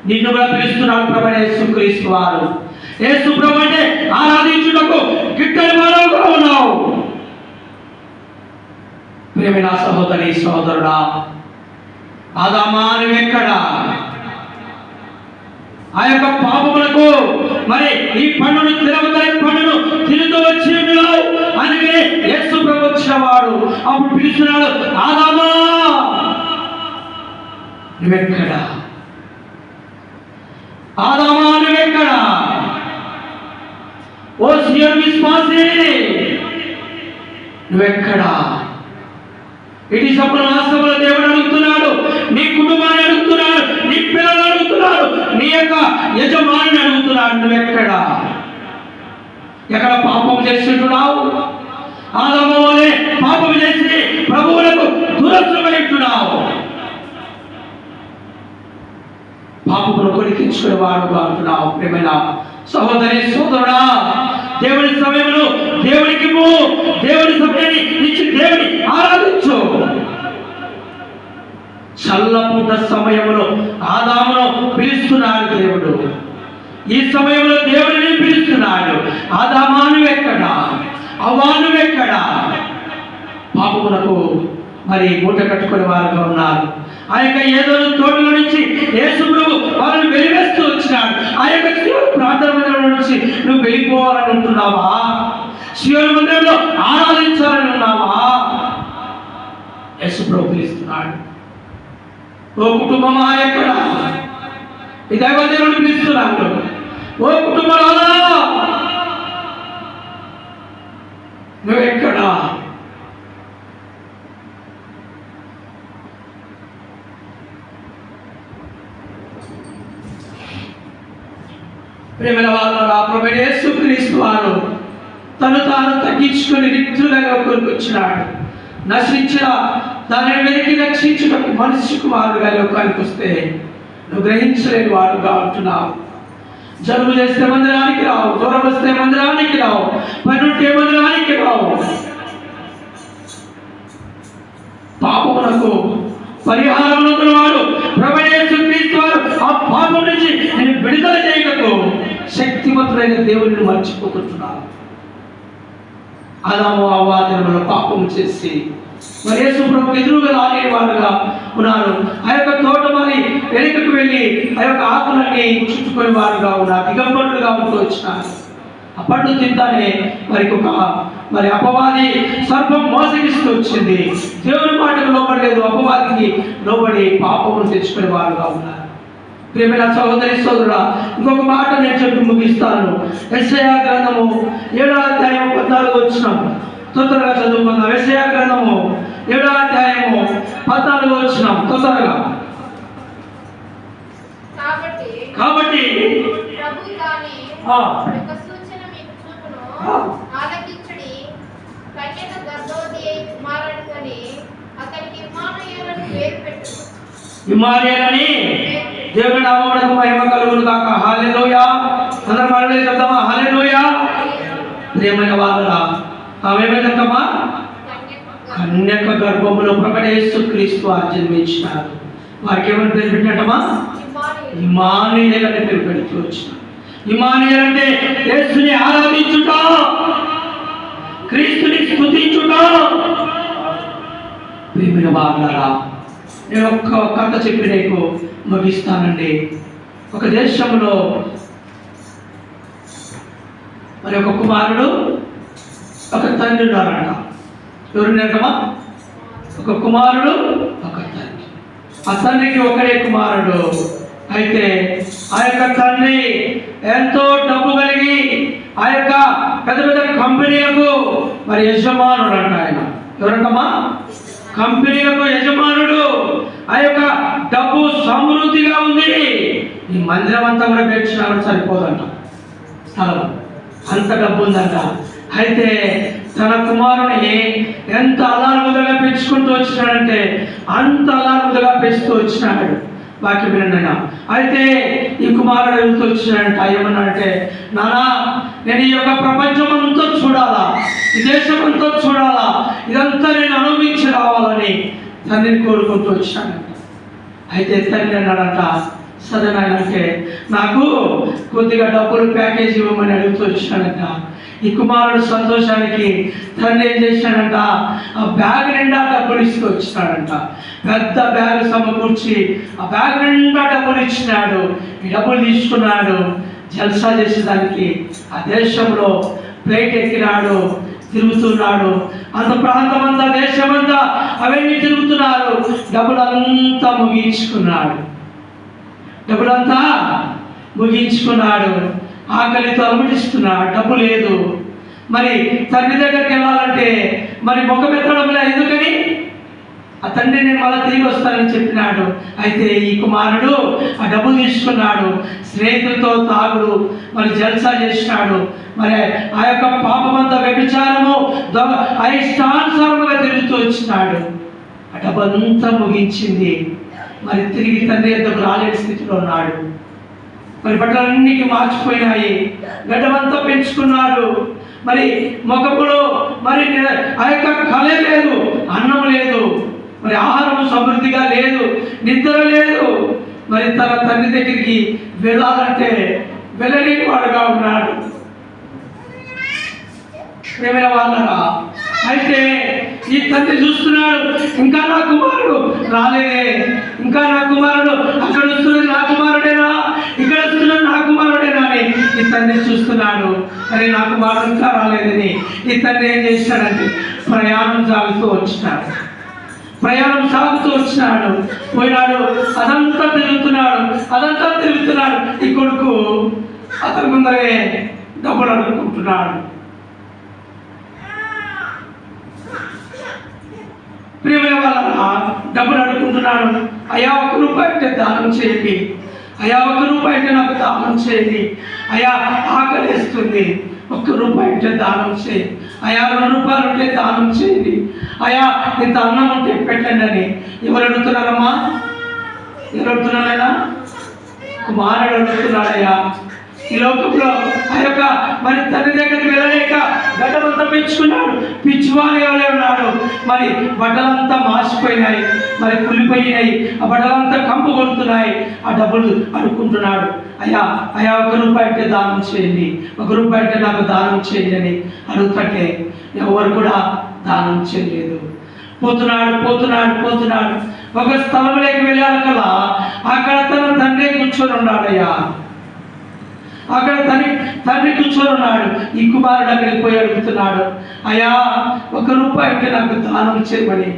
నిన్ను కూడా పిలుస్తున్నాడు ప్రభువైన యేసుక్రీస్తు వారు. యేసు ప్రభు అంటే ఆరాధించుటకు గిట్టని వాడవుగా ఉన్నావు. ప్రియమైన సహోదరి సహోదరుడా, ఆదామా నువ్వెక్కడా? ఆ యొక్క పాపములకు మరి ఈ పండును తినవద్దని పండును తిరుగుతూ వచ్చి ఉన్నావు. అందుకే యేసు ప్రభు వచ్చిన వాడు అప్పుడు పిలుస్తున్నాడు, ఆదామా నువ్వెక్కడా? ఆదామా నువ్వెక్కడా? ఓ సియోను విశ్వాసీ నువ్వెక్కడా? ఇటు సప్పుడు వాస్తవంలో దేవుడు అడుగుతున్నాడు, నీ కుటుంబాన్ని అడుగుతున్నాడు, నీ పిల్లలు అడుగుతున్నాడు, నీ యొక్క యజమాని అడుగుతున్నాడు, నువ్వెక్కడా? ఎక్కడ పాపం చేస్తుంటున్నావు? ఆదాము వలె పాపం చేసి ప్రభువులకు దూరత్వమైంటున్నావు. పాపమును కొలికించుకునే వాడుగా అంటున్నావు. ప్రేమైన సహోదరి సోదరుడా, దేవుని సమయంలో దేవునికి దేవుని సమయాన్ని ఇచ్చి దేవుని ఆరాధించు. చల్లపూట సమయంలో ఆదామును పిలుస్తున్నాడు దేవుడు. ఈ సమయంలో దేవుడిని పిలుస్తున్నాడు, ఆదామా నువ్వెక్కడా? అవ్వా నువ్వెక్కడా? పాపములకు మరి మూట కట్టుకునే వారుగా ఉన్నారు. ఆ యొక్క ఏదో తోటల నుంచి యేసు ప్రభు వాళ్ళని వెలివేస్తూ వచ్చినాడు. ఆ యొక్క శివుని ప్రార్థన మందిరం నుంచి నువ్వు వెళ్ళిపోవాలని ఉంటున్నావా? శివుని మందిరంలో ఆరాధించాలని ఉన్నావా? యేసు ప్రభు పిలుస్తున్నాడు, ఓ కుటుంబమా ఎక్కడా? ఈ దైవదేవుని పిలుస్తున్నాడు, ఓ కుటుంబాలా నువ్వెక్కడా? ప్రేమల వాళ్ళ ప్రభువైన యేసుక్రీస్తు వారు తను తాను తగ్గించుకుని రిక్తులుగా లోకానికి వచ్చినాడు. నశించిన దానిని వెతికి రక్షించుటకు మనిషి కుమారుడుగా లోకానికి వస్తే నువ్వు గ్రహించలేని వాడుగా ఉంటున్నావు. జలుబు చేస్తే మందిరానికి రావు, దూరం వస్తే మందిరానికి రావు, పనుంటే మందిరానికి రావు. పాపమునకు పరిహారం వాడు ప్రభువైన యేసుక్రీస్తు వారు ఆ పాపం నుంచి నేను విడుదల చేయటకు శక్తివంతుడైన దేవుడిని మర్చిపోతున్నాను. ఆదాము హవ్వ దినములో పాపం చేసి మరి యేసు ప్రభువుకు ఎదురుగా రాలేని వారుగా ఉన్నారు. ఆ యొక్క తోట మరి వెనుకకు వెళ్ళి ఆ యొక్క ఆకులన్నీ చుట్టుకునే వారుగా ఉన్నారు, దిగంబరులుగా ఉంటూ వచ్చినారు. ఆ పండు తింటానే మరి అపవాది సర్పం మోసగిస్తూ వచ్చింది. దేవుని మాటకు లోబడలేదు, అపవాదికి లోబడి పాపమును తెచ్చుకునే వారుగా ఉన్నారు. ప్రియమైన సహోదరి సోదరుడా, ఇంకొక మాట నేను చెప్పి ముగిస్తాను. యెషయా గ్రంథము 7వ అధ్యాయం 14 వచనం తొందరగా చదువుకుందాం. యెషయా గ్రంథము 7వ అధ్యాయము 14 వచనం తొందరగా. కాబట్టి ప్రభు తానే ఒక సూచన మీకు చూపును, ఆలకించుడి. కన్యక గర్భవతి అయి కుమారుని కని అతనికి ఇమ్మానుయేలును పేరు పెట్టును. ఇమ్మానుయేలని దేవుని నామమునకు మహిమ కలుగును గాక. హల్లెలూయా. అందరం మళ్ళీ చెప్తామా? హల్లెలూయా. ప్రియమైన వాళ్ళరా, ఆమెమేదమ్మా? కన్యక గర్భములో ప్రభువైన యేసుక్రీస్తు వారు జన్మించినారు. వారికి ఏమని పేరు పెట్టినట్టమా? ఇమ్మానుయేలు అని పేరు పెడుతూ వచ్చినారు. ఇమ్మానుయేలు అంటే యేసుని ఆరాధించుట, క్రీస్తుని స్తుతించుట. ప్రియమైన వాళ్ళరా, నేను ఒక్క కథ చెప్పి నీకు ముగిస్తానండి. ఒక దేశంలో మరి ఒక కుమారుడు ఒక తండ్రి ఉన్నారంట. ఎవరున్నారమ్మా? ఒక కుమారుడు ఒక తండ్రి. ఆ తండ్రికి ఒకడే కుమారుడు. అయితే ఆ యొక్క తండ్రి ఎంతో డబ్బు కలిగి ఆ యొక్క పెద్ద పెద్ద కంపెనీలకు మరి యజమానుడు అంట. ఆయన ఎవరంటమ్మా? కంపెనీలకు యజమానుడు. ఆ యొక్క డబ్బు సమృద్ధిగా ఉంది. ఈ మందిరం అంతా కూడా పెంచినా సరిపోదంట స్థలం, అంత డబ్బు ఉందంట. అయితే తన కుమారుని ఎంత అల్లారుముద్దగా పెంచుకుంటూ వచ్చినాడంటే అంత అల్లారుముద్దగా పెంచుతూ వచ్చినాడు. వాక్యం వినండి. అయితే ఈ కుమారుడు వెళ్తూ వచ్చినాడంట. ఏమన్నాడంటే, నానా నేను ఈ యొక్క ప్రపంచం అంతా చూడాలా, ఈ దేశం అంతా చూడాలా, ఇదంతా నేను అనుభవించి రావాలని తండ్రిని కోరుకుంటూ వచ్చాడంట. అయితే తండ్రి అన్నాడంట, సరే నాయన అంటే నాకు కొద్దిగా డబ్బులు ప్యాకేజ్ ఇవ్వమని అడుగుతూ వచ్చినాడంట. ఈ కుమారుడు సంతోషానికి తండ్రి ఏం చేసినాడంట, ఆ బ్యాగ్ నిండా డబ్బులు ఇసుకొచ్చినాడంట. పెద్ద బ్యాగ్ సమకూర్చి ఆ బ్యాగ్ నిండా డబ్బులు ఇచ్చినాడు. ఈ డబ్బులు తీసుకున్నాడు, జల్సా చేసేదానికి ఆ దేశంలో ఫ్లైట్ ఎక్కినాడు, తిరుగుతున్నాడు. అంత ప్రాంతమంతా దేశమంతా అవన్నీ తిరుగుతున్నారు. డబ్బులంతా ముగించుకున్నాడు. ఆకలితో అలమటిస్తున్నాడు, డబ్బు లేదు. మరి తండ్రి దగ్గరికి వెళ్ళాలంటే మరి ముఖం ఎత్తడం లేదు. ఎందుకని? ఆ తండ్రి నేను మళ్ళీ తిరిగి వస్తానని చెప్పినాడు. అయితే ఈ కుమారుడు ఆ డబ్బు తీసుకున్నాడు, స్నేహితులతో తాగుడు, మరి జల్సా చేసినాడు. మరి ఆ యొక్క పాపమంతా వ్యభిచారము అయిష్టానుసారంగా తిరుగుతూ వచ్చినాడు. ఆ డబ్బు అంతా ముగించింది. మరి తిరిగి తండ్రి ఎంతకు రాలేని స్థితిలో ఉన్నాడు. మరి బట్టలన్నీ మార్చిపోయినాయి, గడ్డమంతా పెంచుకున్నాడు. మరి ముఖపులో మరి ఆ యొక్క కళ లేదు, అన్నం లేదు, మరి ఆహారం సమృద్ధిగా లేదు, నిద్ర లేదు. మరి తన తండ్రి దగ్గరికి వెళ్ళాలంటే వెళ్ళలేని వాడుగా ఉన్నాడు. ప్రేమైన వాళ్ళరా, అయితే ఈ తండ్రి చూస్తున్నాడు, ఇంకా నా కుమారుడు రాలేదే, ఇంకా నా కుమారుడు అక్కడ వస్తున్నది నా కుమారుడేనా, ఇక్కడ వస్తున్నది నా కుమారుడేనా అని ఈ తండ్రి చూస్తున్నాడు. అరే నా కుమారుడు ఇంకా రాలేదని ఈ తండ్రి ఏం చేస్తాడంటే ప్రయాణం సాగుతూ వచ్చినాడు. పోయినాడు, అదంతా తిరుగుతున్నాడు. ఈ కొడుకు అతని ముందరే డబ్బులు అడుగుకుంటున్నాడు. ప్రియమైన వాళ్ళ డబ్బులు అడుగుకుంటున్నాడు. అయ్యా 1 రూపాయి అంటే దానం చేయండి, అయ్యా 1 రూపాయి అంటే నాకు దానం చేయండి, అయ్యా ఆకలి వేస్తుంది 1 రూపాయి అంటే దానం చేయండి, అయ్యా 2 రూపాయలు ఉంటే దానం చేయండి, అయ్యా ఇంత అన్నం ఉంటే పెట్టండి అని ఎవరు అడుగుతున్నారమ్మా? ఎవరు అడుగుతున్నారైనా? కుమారుడు అడుగుతున్నాడయ్యా. ఈ లోకంలో ఆ యొక్క మరి తండ్రి దగ్గరికి వెళ్ళలేక గడ్డమంతా పెంచుకున్నాడు, పిచ్చివాడు ఎవరే ఉన్నాడు. మరి బట్టలంతా మాసిపోయినాయి, మరి కుళ్ళిపోయినాయి, ఆ బట్టలంతా కంపు కొడుతున్నాయి. ఆ డబ్బులు అడుక్కుంటున్నాడు. అయ్యా 1 రూపాయి అంటే దానం చేయండి, 1 రూపాయి అంటే నాకు దానం చేయండి అని అడుగుతుంటే ఎవరు కూడా దానం చేయలేదు. పోతున్నాడు. ఒక స్థలంలోకి వెళ్ళాలకల్లా అక్కడ తన తండ్రి కూర్చొని ఉన్నాడయ్యా. అక్కడ తండ్రి కూర్చొని ఉన్నాడు. ఈ కుమారుడు అక్కడికి పోయి అడుగుతున్నాడు, అయ్యా 1 రూపాయి అంటే నాకు దానం చేయమని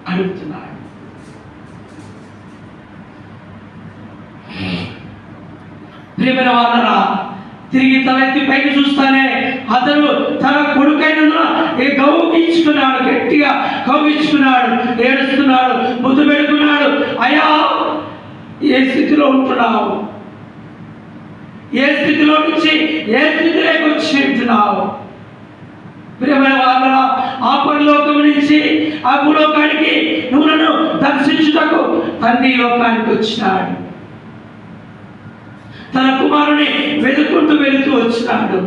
అడుగుతున్నాడు. ప్రియమైన వాళ్ళరా, తిరిగి తలెత్తి పైకి చూస్తానే అతను తన కొడుకైనందున కౌగిచ్చుకున్నాడు, గట్టిగా కౌగిచ్చుకున్నాడు, ఏడుస్తున్నాడు, ముద్దు పెడుతున్నాడు. అయ్యా ఏ స్థితిలో ఉంటున్నావు? ఏ స్థితిలో నుంచి ఏ స్థితిలోకి వచ్చి ఉంటున్నావు? ప్రియమైన వాళ్ళరా, ఆ పరలోకం నుంచి ఆ భూలోకానికి నువ్వు నన్ను దర్శించుటకు తండ్రి లోకానికి వచ్చినాడు. తన కుమారుని వెతుక్కుంటూ వచ్చినాడు.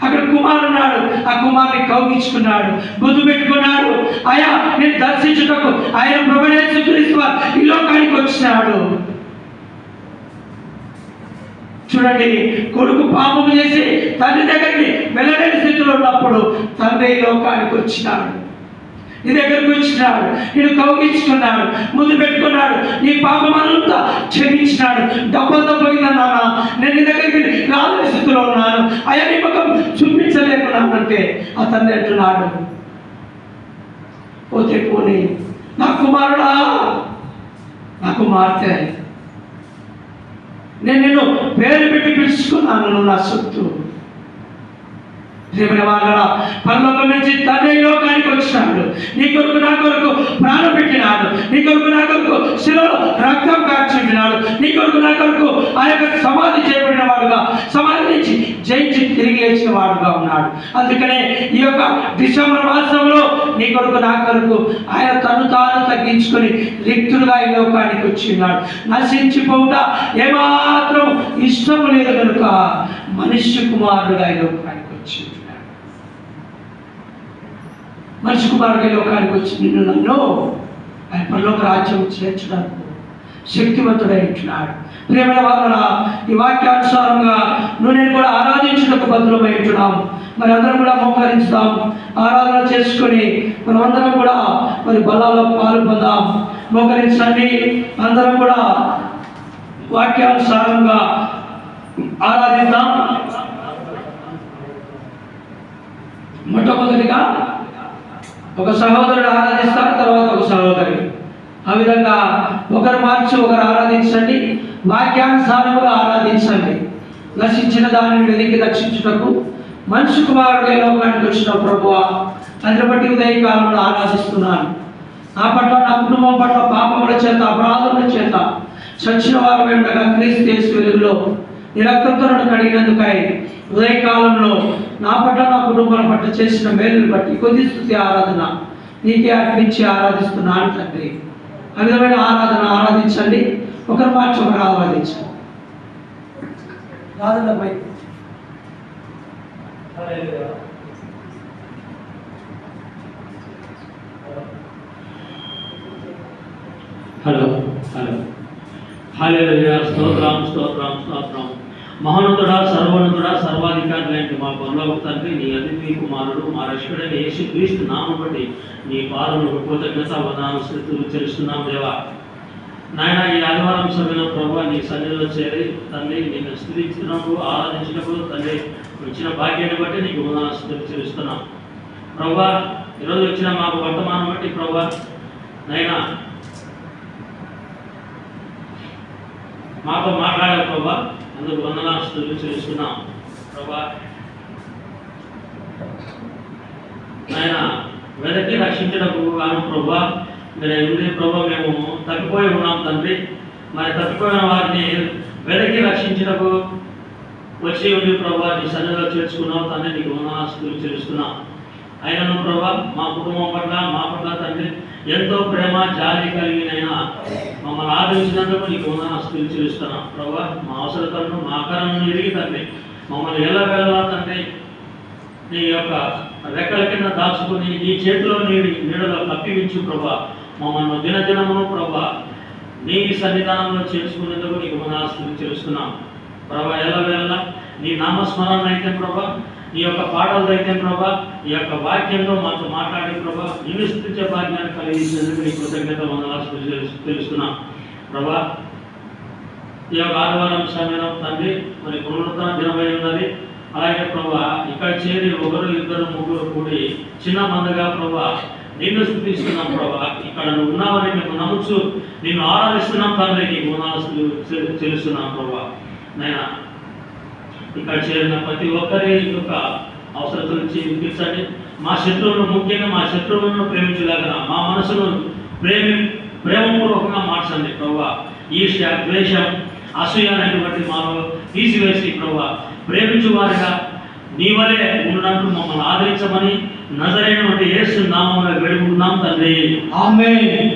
అక్కడ కుమారుడు ఉన్నాడు. ఆ కుమారుని కౌగిచ్చుకున్నాడు, ముద్దు పెట్టుకున్నాడు. అయ్యా నేను దర్శించుటకు ఆయన ప్రభువైన యేసుక్రీస్తు ఈ లోకానికి వచ్చినాడు. చూడండి, కొడుకు పాపం చేసి తండ్రి దగ్గరికి వెళ్ళలేని స్థితిలో ఉన్నప్పుడు తండ్రి లోకానికి వచ్చినాడు, నీ దగ్గరికి వచ్చినాడు, నేను కౌగిచ్చుకున్నాడు, ముందు పెట్టుకున్నాడు, నీ పాపమంతా క్షమించినాడు. డబ్బంతా పోయిందా నాన్న, నేను నీ దగ్గరికి రాలేని స్థితిలో ఉన్నాను, అయ్యా నీ ముఖం చూపించలేకున్నానంటే ఆ తండ్రి అంటున్నాడు, పోతే పోనీ నా కుమారుడా, నా కుమార్తె, నేను నిన్ను పేరు పెట్టి పిలుచుకున్నాను, నువ్వు నా సొత్తు. ప్రియమైన వాళ్ళ పరలోకం నుంచి తండ్రి లోకానికి వచ్చినాడు. నీ కొరకు నా కొరకు ప్రాణం పెట్టినాడు, నీ కొరకు నా కొరకు శిలలో రక్తం కార్చుంటున్నాడు, నీ కొరకు నా కొరకు ఆ యొక్క సమాధి చేయబడిన వాడుగా, సమాధి నుంచి జయించి తిరిగి లేచిన వాడుగా ఉన్నాడు. అందుకనే ఈ యొక్క డిసెంబర్ మాసంలో నీ కొరకు నా కొరకు ఆయన తను తాను తగ్గించుకొని రిక్తుడుగా ఈ లోకానికి వచ్చి ఉన్నాడు. నశించిపోవుట ఏమాత్రం ఇష్టం లేదు కనుక మనుష్య కుమారుడుగా ఈ లోకానికి వచ్చి ఉన్నాడు. మనిషి కుమారుడిగా లోకానికి వచ్చి నిన్ను నన్ను ఆయన పరలోక రాజ్యం చేర్చడానికి శక్తివంతుడై ఉంటున్నాడు. ప్రియమైన వాళ్ళ ఈ వాక్యానుసారంగా నువ్వు నేను కూడా ఆరాధించుటకు బదులమై ఉంటున్నాము. మరి అందరం కూడా మోకరించుదాం, ఆరాధన చేసుకొని మనం అందరం కూడా మరి బలాల్లో పాలు పొందాం. మోకరించండి, అందరం కూడా వాక్యానుసారంగా ఆరాధిద్దాం. మొట్టమొదటిగా ఒక సహోదరుడు ఆరాధిస్తారు, తర్వాత ఒక సహోదరి. ఆ విధంగా ఒకరు మార్చి ఒకరు ఆరాధించండి, వాక్యానుసారముగా ఆరాధించండి. నశించిన దానిని వెతికి రక్షించుటకు మనిషి కుమారుడు ఈ లోకానికి వచ్చిన ప్రభువా, అందుని బట్టి ఉదయకాలంలో ఆరాధిస్తున్నాను. నా పట్ల, నా కుటుంబం పట్ల పాపముల చేత, అపరాధముల చేత చచ్చిన వారు ఉండగా క్రీస్తు యేసు వెలుగులో నీ రక్తంతో నన్ను కడిగినందుకై ఉదయకాలంలో నా పట్ల, నా కుటుంబం పట్ల చేసిన మేలుని బట్టి కొద్ది స్తుతి ఆరాధన నీకే అర్పించి ఆరాధిస్తున్నాను తండ్రి. ఆ విధమైన ఆరాధించండి, ఒకరు మార్చి ఒకరు ఆరాధించండి. రాజులపై హలో హలో హల్లెలూయా. స్తోత్రం స్తోత్రం స్తోత్రం. మహోన్నతుడా, సర్వోన్నతుడా, సర్వాధికారి లాంటి మా పరలోక తండ్రి, నీ అతిథి కుమారుడు మా రక్షకుడైన యేసుక్రీస్తు నామమును బట్టి నీ పాదములకు కృతజ్ఞత వందనాలు స్తుతులు చెల్లిస్తున్నాం దేవా. నాయన, ఈ ఆదివారం సమయంలో ప్రభు నీ సన్నిధిలో చేరి తండ్రి నిన్ను స్తుతించినప్పుడు, ఆరాధించినప్పుడు తండ్రి ఇచ్చిన భాగ్యాన్ని బట్టి నీకు వందనాలు స్తుతులు చెల్లిస్తున్నాం ప్రభు. ఈరోజు వచ్చిన మాకు వర్తమానం బట్టి ప్రభు నైనా మాతో మాట్లాడే ప్రభా, అందుకు వందనాస్తులు చేస్తున్నాం ప్రభా. ఆయన వెదకి రక్షించడకు గాను ప్రభా, మీరు ప్రభా మేము తప్పిపోయి ఉన్నాం తండ్రి. మరి తప్పిపోయిన వారిని వెదకి రక్షించడకు వచ్చి ఉండి ప్రభా నీ సన్నిధిలో చేర్చుకున్నావు తండ్రి, నీకు వందనాస్తులు చేస్తున్నాం. అయినను ప్రభా మా కుటుంబం పట్ల, మా పట్ల తండ్రి ఎంతో ప్రేమ జాలి కలిగినైనా మమ్మల్ని ఆదరించినందుకు నీకు వందనాస్తులు చెల్లిస్తున్నాం ప్రభా. మా అవసరతలను, మా ఆకారాలను ఎరిగి తండ్రి మమ్మల్ని ఎలా వెళ్ళాలా తండ్రి నీ యొక్క రెక్కల కింద దాచుకొని నీ చేతిలో నీడలో కప్పివించు ప్రభా. మమ్మల్ని దినదినమును ప్రభా నీ సన్నిధానంలో చేర్చుకునేందుకు నీకు వందనాస్తులు చెల్లిస్తున్నాం ప్రభా. ఎలా వెళ్ళాలా నీ నామస్మరణ అయితే ప్రభా, ఈ యొక్క పాటలు అయితే ప్రభా, ఈ యొక్క వాక్యంలో మాతో మాట్లాడే ప్రభా, నిన్ను స్తుతించే భాగ్యాన్ని కలిగించినందుకు నీ కృతజ్ఞత వందనాలు తెలుస్తున్నాం ప్రభా. ఈ యొక్క ఆదివారం సమయంలో తండ్రి మరి పునరుద్ధరణ దినమై ఉన్నది. అలాగే ప్రభా ఇక్కడ చేరి ఒకరు, ఇద్దరు, ముగ్గురు కూడి చిన్న మందగా ప్రభా నిన్ను స్తుతిస్తున్నాం ప్రభా. ఇక్కడ నువ్వు ఉన్నావని మేము నమ్ముచు నిన్ను ఆరాధిస్తున్నాం తండ్రి, నీకు వందనాలు చెల్లిస్తున్నాం ప్రభా. నైనా ఇక్కడ చేరిన ప్రతి ఒక్కరి యొక్క అవసరతలు తీర్చండి. మా శత్రువులను, ముఖ్యంగా మా శత్రువులను ప్రేమించలేక మా మనసును ప్రేమపూర్వకంగా మార్చండి ప్రభా. ఈర్ష్య, ద్వేషం, అసూయ అనేటువంటి మాలో తీసివేసి ప్రభా ప్రేమించు వారిగా నీ వలే ఉన్నట్టు మమ్మల్ని ఆదరించమని నజరైనటువంటి యేసు నామములో వేడుకుంటున్నాం తండ్రి, ఆమేన్.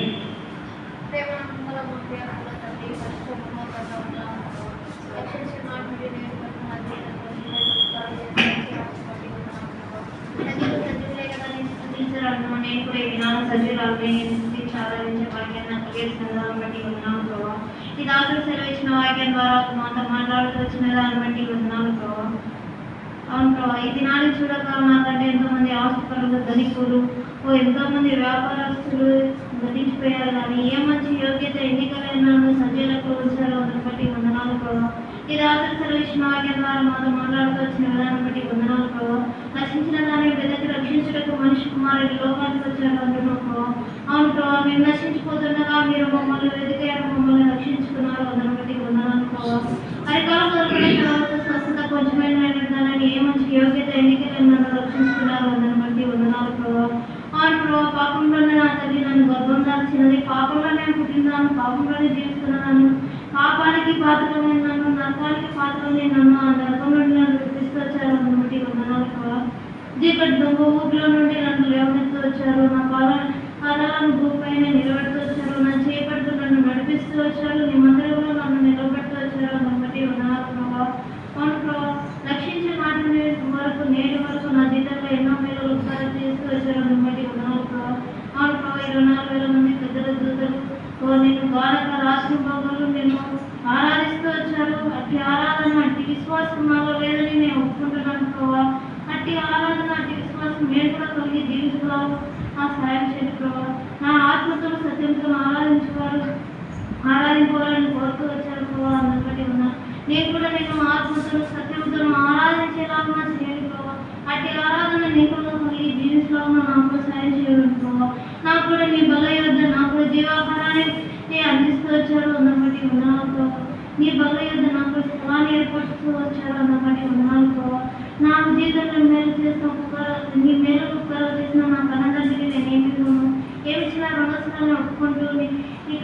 ఈ దాసులు సెలవిచ్చిన వాక్యం ద్వారా మాతో మాట్లాడుతూ వచ్చిన దాన్ని బట్టి వందనాలు ప్రభావ. అవును ప్రభావ, ఈ దినాన్ని చూడక నాకంటే ఎంతో మంది ఆస్తిపరులు, ధనికులు, ఎంతో మంది వ్యాపారస్తులు గతించిపోయారు. కానీ ఏ మంచి యోగ్యత ఎన్నికలైనాను సజ్జలకు ఉంచారో దాన్ని బట్టి వందనాలు ప్రభావ. ఈ దాసులు సెలవిచ్చిన వాక్యం ద్వారా మాతో మాట్లాడుతూ వచ్చిన విధానం బట్టి వందనాలు ప్రభావ. నశించిన దాన్ని వెదకి రక్షించుటకు మనిషి కుమారుడి లోకానికి వచ్చారు అంటున్నాం ప్రభావ. అవును ప్రభావ, మేము నశించిపోతుండగా మీరు మమ్మల్ని వెతికారు, మమ్మల్ని రక్షించుకున్నారు, దాన్ని బట్టి వందనాలు ప్రభావ. అరికాలంలో స్వస్థత కొంచెమైన దానిని ఏ మంచి యోగ్యత ఎన్నికలు నన్ను రక్షించుకున్నారు, దాన్ని బట్టి వందనాలు ప్రభావ. అవును ప్రభావ, పాపంలోనే నా తల్లి నన్ను గర్భం దాల్చినది, పాపంలోనే పుట్టినాను, పాపంలోనే జీవిస్తున్నాను, పాపానికి పాత్రలైన నన్ను, నరకానికి పాత్రలైన నన్ను ఆ నరకం నుండి నన్ను విడిపిస్తూ వచ్చారు, దాన్ని బట్టి వందనాలు ప్రభావ. చీకటి దొంగ ఊపిలో నుండి నన్ను లేవనెత్తు వచ్చారు, నా పాదాలను భూపైన నిలబెడుతూ వచ్చారు, నా చేపడుతూ నన్ను నడిపిస్తూ వచ్చారు, నీ మందిరంలో నన్ను నిలబెడుతూ వచ్చారు, దాన్ని బట్టి వందనాలు ప్రభావ. అవును ప్రభావ, రక్షించే నాటి వరకు నేటి వరకు నా జీతంలో ఎన్నో మేలు ఉపకారం చేస్తూ వచ్చారు, దాన్ని బట్టి వందనాలు ప్రభావ. అవును ప్రభావ, 24,000 మంది పెద్దల దూతలు నేను గాఢంగా రాష్ట్రంలో నేను ఆరాధిస్తూ వచ్చారు. అట్టి ఆరాధన అట్టి విశ్వాసం మాలో లేదని నేను ఒప్పుకుంటున్నాను ప్రభావ. అట్టి ఆరాధన అట్టి విశ్వాసం మేము కూడా కలిగి జీవించగలరు. ఆ సహాయం చేయండి ప్రభావ. నా ఆత్మతో సత్యంతో ఆరాధించాలని కోరుతూ వచ్చారు ప్రభావ. అందుకని ఉన్నా నేను కూడా ఆత్మతో సత్యంతో ఆరాధించేలాగా చేయండి ప్రభావ. అట్టి ఆరాధన నేను కూడా కలిగి జీవించలాగా నాకు కూడా సహాయం చేయండి ప్రభావ. నాకు కూడా నీ బల యొద్ద నాకు కూడా జీవాహారాన్ని అందిస్తూ వచ్చారు. అందుకని ఉన్నాను ప్రభావ. నీ బల యొద్ద నాకు స్థలాన్ని ఏర్పరుస్తూ వచ్చారు. అందుకని ఉన్నాను ప్రభావ. నాకు జీవితంలో మేలు చేసిన నీ మేలు ఉపకారాలు చేసిన నా కన్నదండ్రికి నేను ఏమి ఇచ్చినా రుణస్థాన్ని ఒప్పుకుంటూ ఈ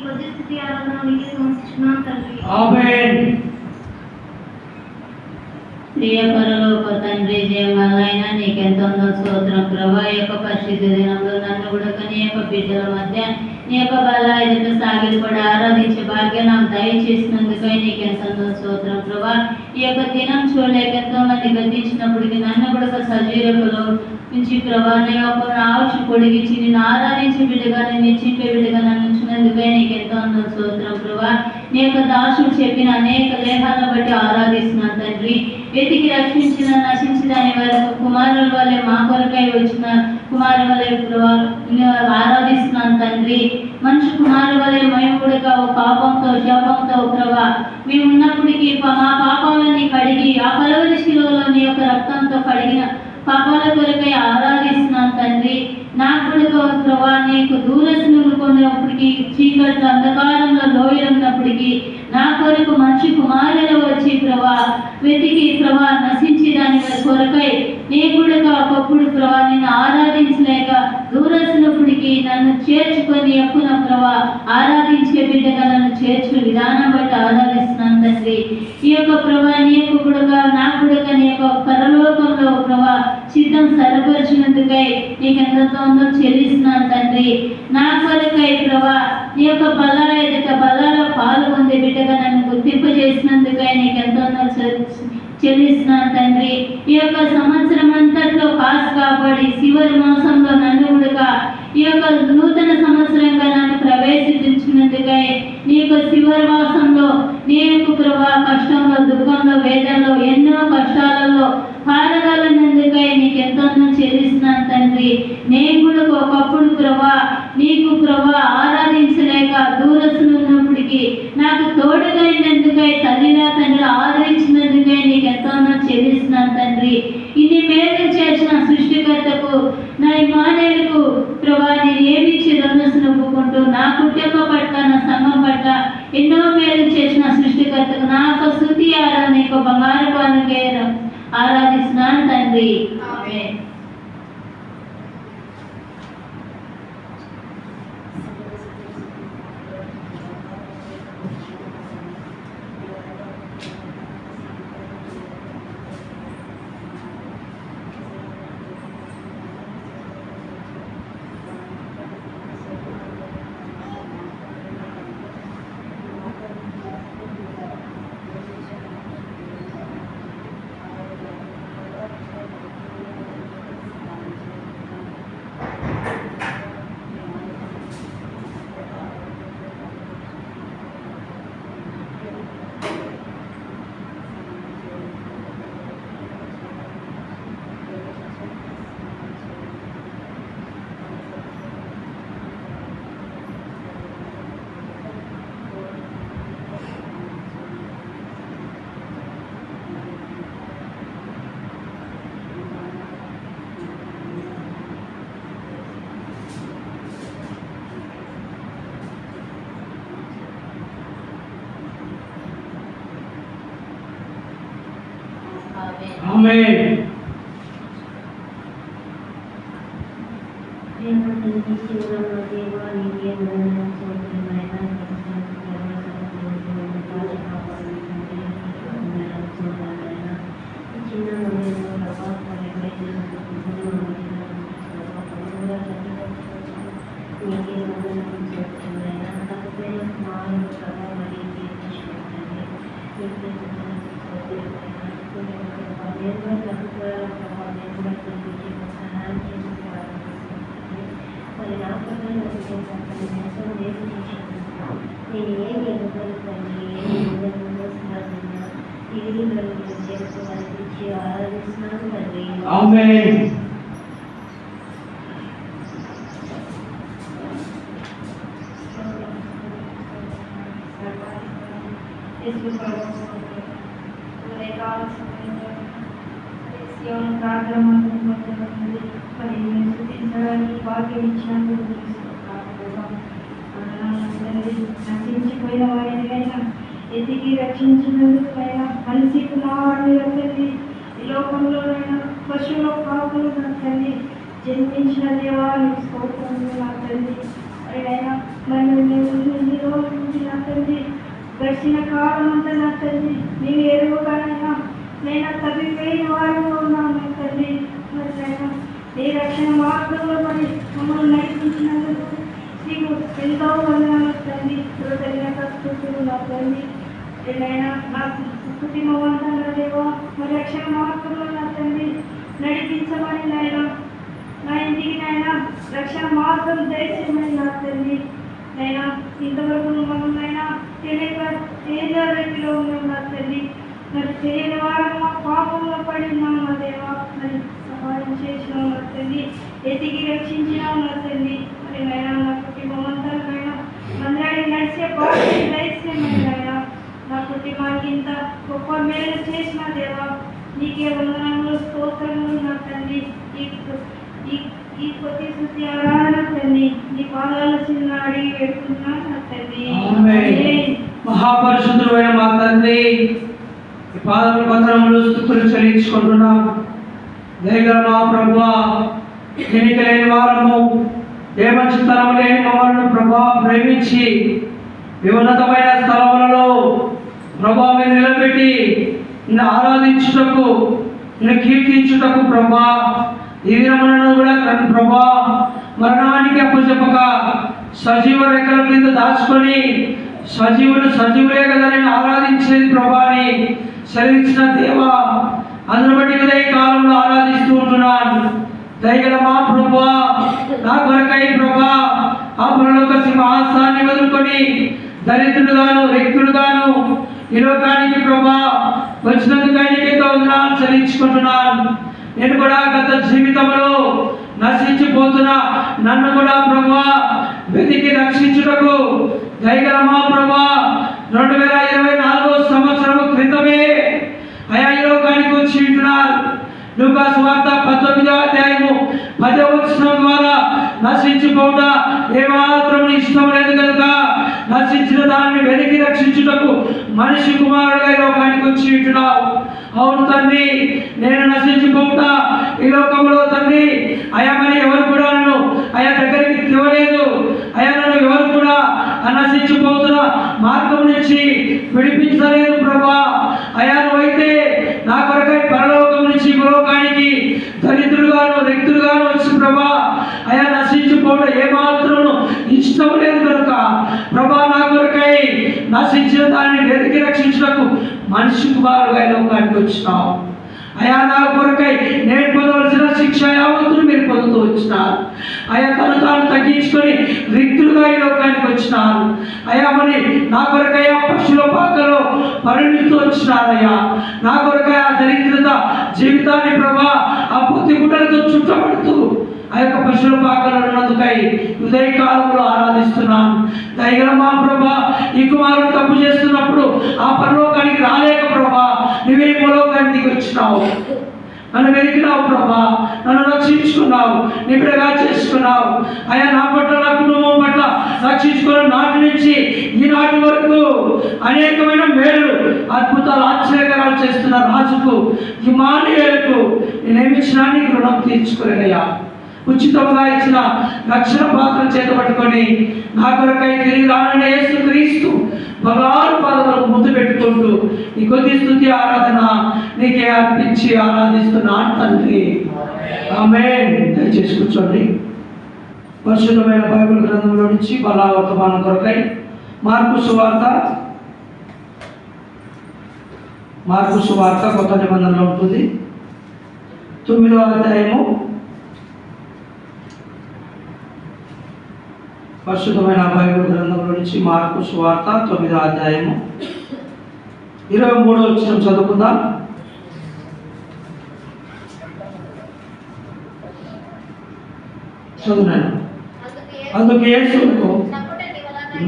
కొద్ది స్థితి ఆరాధన నీకే సమర్పించున్నాను తండ్రి. ఆమేన్. ప్రియ పరలోక తండ్రి జయమాలైన నీకెంతో స్తోత్రం ప్రభా. ఈ యొక్క పరిశుద్ధ దినంలో నన్ను కూడా నీ యొక్క బిడ్డల మధ్య నీ యొక్క బల ఎదుట సాగిపడి ఆరాధించే భాగ్యం నాకు దయచేసినందుకై నీకెంతో స్తోత్రం ప్రభా. ఈ యొక్క దినం చూడలేక ఎంతో మంది గతించినప్పటికీ నన్ను కూడా సజీవకులు నుంచి ప్రభా నీ యొక్క ఆవుషి పొడిగించి నేను ఆరాధించే బిడ్డగా నేను నిశ్చింపే బిడ్డగా నన్ను ఉంచినందుకై నీకెంతో స్తోత్రం ప్రభా. నీ యొక్క దాసుడు చెప్పిన అనేక లేఖాలను బట్టి ఆరాధిస్తున్నాను తండ్రి. వెతికి రక్షించిన నశించదని వరకు కుమారుల వల్లే మా కొరకై వచ్చిన కుమారు వల్లే ఆరాధిస్తున్నాను తండ్రి. మనిషి కుమారు వల్లే మేము కూడా పాపంతో శాపంతో ప్రభా మేము ఉన్నప్పటికీ మా పాపాలని కడిగి ఆ కలువరి శిలువలో నీ యొక్క రక్తంతో కడిగిన పాపాల కొరకై ఆరాధిస్తున్నాను తండ్రి. నా కొడుకు ప్రభా నీకు దూరస్తులు కొన్నప్పటికీ చీకటి అంధకారంలో లోయలున్నప్పటికీ నా కొరకు మనిషి కుమారులు వచ్చి ప్రభా వెతికి ప్రభా నశించి దాని కొరకై నీ కూడా ఒకప్పుడు ప్రభా నిన్ను ఆరాధించలేక దూరస్తున్నప్పటికీ నన్ను చేర్చుకొని ఎప్పున ప్రభా ఆరాధించే బిడ్డగా నన్ను చేర్చుకుని విధానం బట్టి ఆరాధిస్తున్నాను తండ్రి. ఈ యొక్క ప్రభా నీ యొక్క గుడగా నా గుడగా నీ యొక్క పరలోకంలో ప్రభా సిద్ధం సరపరిచినందుకై నీకెంతో చెల్లిస్తున్నాను తండ్రి. నా కొరకై ప్రభా నీ యొక్క బలాల పాలు పొందే బిడ్డగా నన్ను గుర్తింపజేసినందుకై నీకెంతో చెల్లిస్తున్నాను తండ్రి. ఈ యొక్క సంవత్సరం అంతట్లో కాసు కాపాడి చివరి మాసంలో నన్ను కూడా ఈ యొక్క నూతన సంవత్సరంగా నన్ను ప్రవేశించినందుకై నీ యొక్క చివరి మాసంలో నీ యొక్క ప్రభా కష్టంలో దుఃఖంలో వేదనలో ఎన్నో కష్టాలలో పారగాలన్నందుకై నీకెంతో చెల్లిస్తున్నాను తండ్రి. నేను కూడా ఒకప్పుడు ప్రభా నీకు ప్రభా ఆరాధించలేక దూరస్తులు ఉన్నప్పటికీ నాకు తోడుగా అయినందుకై తల్లిలా తండ్రి ఆదరించినందుకై నీకెంతో చెల్లిస్తున్నాను తండ్రి. ఇన్ని మేలు చేసిన సృష్టికర్తకు నా ఇమానేలకు ప్రభా నేను ఏమి రుణస్తులు ఒప్పుకుంటూ నా కుటుంబం పట్ల నా సంఘం పట్ల ఎన్నో మేలు చేసిన సృష్టికర్తకు నా యొక్క స్తుతి ఆరాధన నీకు బంగారు పాలకే ఆరాధిస్తున్నాను తండ్రి. ఆమేన్. ఆమేన్. నేను ఏమి తిరిగి చేస్తూ వారికి ఆరాధిస్తున్నాను తండ్రి. ఆమేన్. నశించిపోయిన వారినైనా ఎదిగి రక్షించినందుకైనా మనిషి కుమారుడు తండ్రి, ఈ లోకంలోనైనా పశువుల కాపులు నా తండ్రి జన్మించిన దేవానికి స్తోత్రములు నా తండ్రి. అయినా మరి మేము ఇన్ని రోజుల నుంచి నా తండ్రి గడిచిన కాలం అంతా నా తండ్రి మేము ఎరువుగానైనా నేను తప్పిపోయిన వారిలో ఉన్నాము నా తండ్రి. మరి అయినా నీ రక్షణ మార్గంలో మరి మమ్మల్ని నడిపించినందుకు నీకు ఎంతో వందనాలు తండ్రి. కృతజ్ఞత స్తుతులు నా తండ్రి. ఏదైనా నా కుటుంబం అంతా నా దేవా మరి రక్షణ మార్గంలో నా తండ్రి నడిపించమని నాయన నా ఇంటికి నాయన రక్షణ మార్గం దయచేయమని నా తండ్రి. నైనా ఇంతవరకు మమ్మల్ని తెలియక రీతిలో ఉన్నాం నా తండ్రి. మరి తెలియని వారు మా పాపంలో పడి ఉన్నాం నా దేవా. మరి సహాయం చేసినాం నా తండ్రి, ఎతికి రక్షించినాం నా తండ్రి. మరి నైనా నా కుటుంబం అంతా నైనా అందరి నడిచే బాధ్యత దయచేయమని నాయన. నా కుటుంబానికి ఇంత గొప్ప మేలు చేసిన దేవా నీకే వందనములు స్తోత్రములు నా తండ్రి. ఈ కొద్ది స్తుతి ఆరాధన తండ్రి నీ పాదాల చిన్న అడిగి పెడుతున్నా నా తండ్రి. ఆమేన్. మహాపరిశుద్ధుడైన మా తండ్రి, ఈ పాదముల వందనములు స్తుతులు చెల్లించుకుంటున్నాం. దయగల మా ప్రభువా, ఎన్నికలేని వారము దేవచిత్తనం లేని మమ్మల్ని ప్రభా ప్రేమించి ఉన్నతమైన స్థలములలో ప్రభా మీరు నిలబెట్టి నిన్ను ఆరాధించుటకు నిన్ను కీర్తించుటకు ప్రభా ఈ దినములను కూడా ప్రభా మరణానికి అప్పచెప్పక సజీవ రెక్కల కింద దాచుకొని సజీవులే కదా నేను ఆరాధించేది ప్రభాని సెలవిచ్చిన దేవా, అందును బట్టి కదా ఈ కాలంలో ఆరాధిస్తూ ఉంటున్నాను. దయగల మా ప్రభువా, నా కొరకై ప్రభా ఆ పరలోక సింహాసనాన్ని వదులుకొని దరిద్రులుగాను వ్యక్తులుగాను ఈ లోకానికి ప్రభా వచ్చినందుకైనా వందనాలు చెల్లించుకుంటున్నాను. నేను కూడా గత జీవితంలో నశించిపోతున్నా నన్ను కూడా ప్రభా వెతికి రక్షించుటకు దయగల మా ప్రభా 2024 సంవత్సరం క్రితమే అయా ఈ లోకానికి వచ్చి ఉంటున్నారు. లూకా సువార్త 19వ అధ్యాయము 10వ వచనం ద్వారా నశించిపోవుట ఏమాత్రం ఇష్టం లేదు కనుక నశించిన దాన్ని వెతికి రక్షించుటకు మనిషి కుమారుడుగా లోకానికి వచ్చి ఉంటున్నావు. అవును తండ్రి, నేను నశించిపోవుట ఈ లోకంలో తండ్రి అయా మరి ఎవరు కూడా నన్ను అయా దగ్గరికి తివ్వలేదు. అయా నన్ను ఎవరు కూడా నశించిపోతున్న మార్గం నుంచి విడిపించలేదు ప్రభా. అయా నువ్వైతే నా కొరకై పరలోకం నుంచి లోకానికి దరిద్రులుగాను వ్యక్తులుగాను వచ్చి ప్రభా అయా నశించిపోవడం ఏమాత్రం ఇష్టం లేదు కనుక ప్రభా నా కొరకై నశించిన దాన్ని వెతికి రక్షించడానికి మనిషి కుమారుడుగా లోకానికి వచ్చినావు. అయా నా కొరకై నేను పొందవలసిన శిక్ష యావత్తును మీరు పొందుతూ వచ్చినారు. అయా తను తాను తగ్గించుకొని రిక్తులుగా ఈ లోకానికి వచ్చినారు. అయా మరి నా కొరకై ఆ పశువుల పాకలో పరిణిస్తూ వచ్చినారయ్యా. నా కొరకై ఆ దరిద్రత జీవితాన్ని ప్రభా ఆ పొత్తి గుడ్డలతో చుట్టబడుతూ ఆ యొక్క పశువుల పాకలో ఉన్నందుకై ఉదయకాలంలో ఆరాధిస్తున్నాను. దయగల మా ప్రభా ఈ కుమారుడు తప్పు చేస్తున్నప్పుడు ఆ పరలోకానికి రాలేక ప్రభా నువ్వే పరలోకానికి వచ్చినావు, నన్ను వెతికినావు ప్రభా, నన్ను రక్షించుకున్నావు, నిబిడగా చేసుకున్నావు. అయ్యా నా పట్ల నా కుటుంబం పట్ల రక్షించుకున్న నాటి నుంచి ఈనాటి వరకు అనేకమైన మేలు అద్భుతాలు ఆశ్చర్యకరాలు చేస్తున్న రాజుకు ఇమ్మానుయేలుకు నేనేమిచ్చినా నీకు రుణం తీర్చుకోలేనయ్యా. ఉచితంగా ఇచ్చిన రక్షణ పాత్ర చేతపట్టుకొని నా కొరకై తిరిగి రానని యేసుక్రీస్తు భగవాన్ పాదములకు ముద్దు పెట్టుకుంటూ ఈ కొద్ది స్తుతి ఆరాధన నీకే అర్పించి ఆరాధిస్తున్నాను తండ్రి. ఆమేన్. దయచేసి కూర్చోండి. పరిశుద్ధమైన బైబిల్ గ్రంథంలో నుంచి బలావర్తమానం కొరకై మార్కు సువార్త కొత్త నిబంధనలో ఉంటుంది. 9వ అధ్యాయము పరిశుద్ధమైన బైబిల్ గ్రంథంలో నుంచి మార్కు సువార్త 9వ అధ్యాయము 23వ వచనం చదువుకుందాం. చదువున్నాను. అందుకు యేసు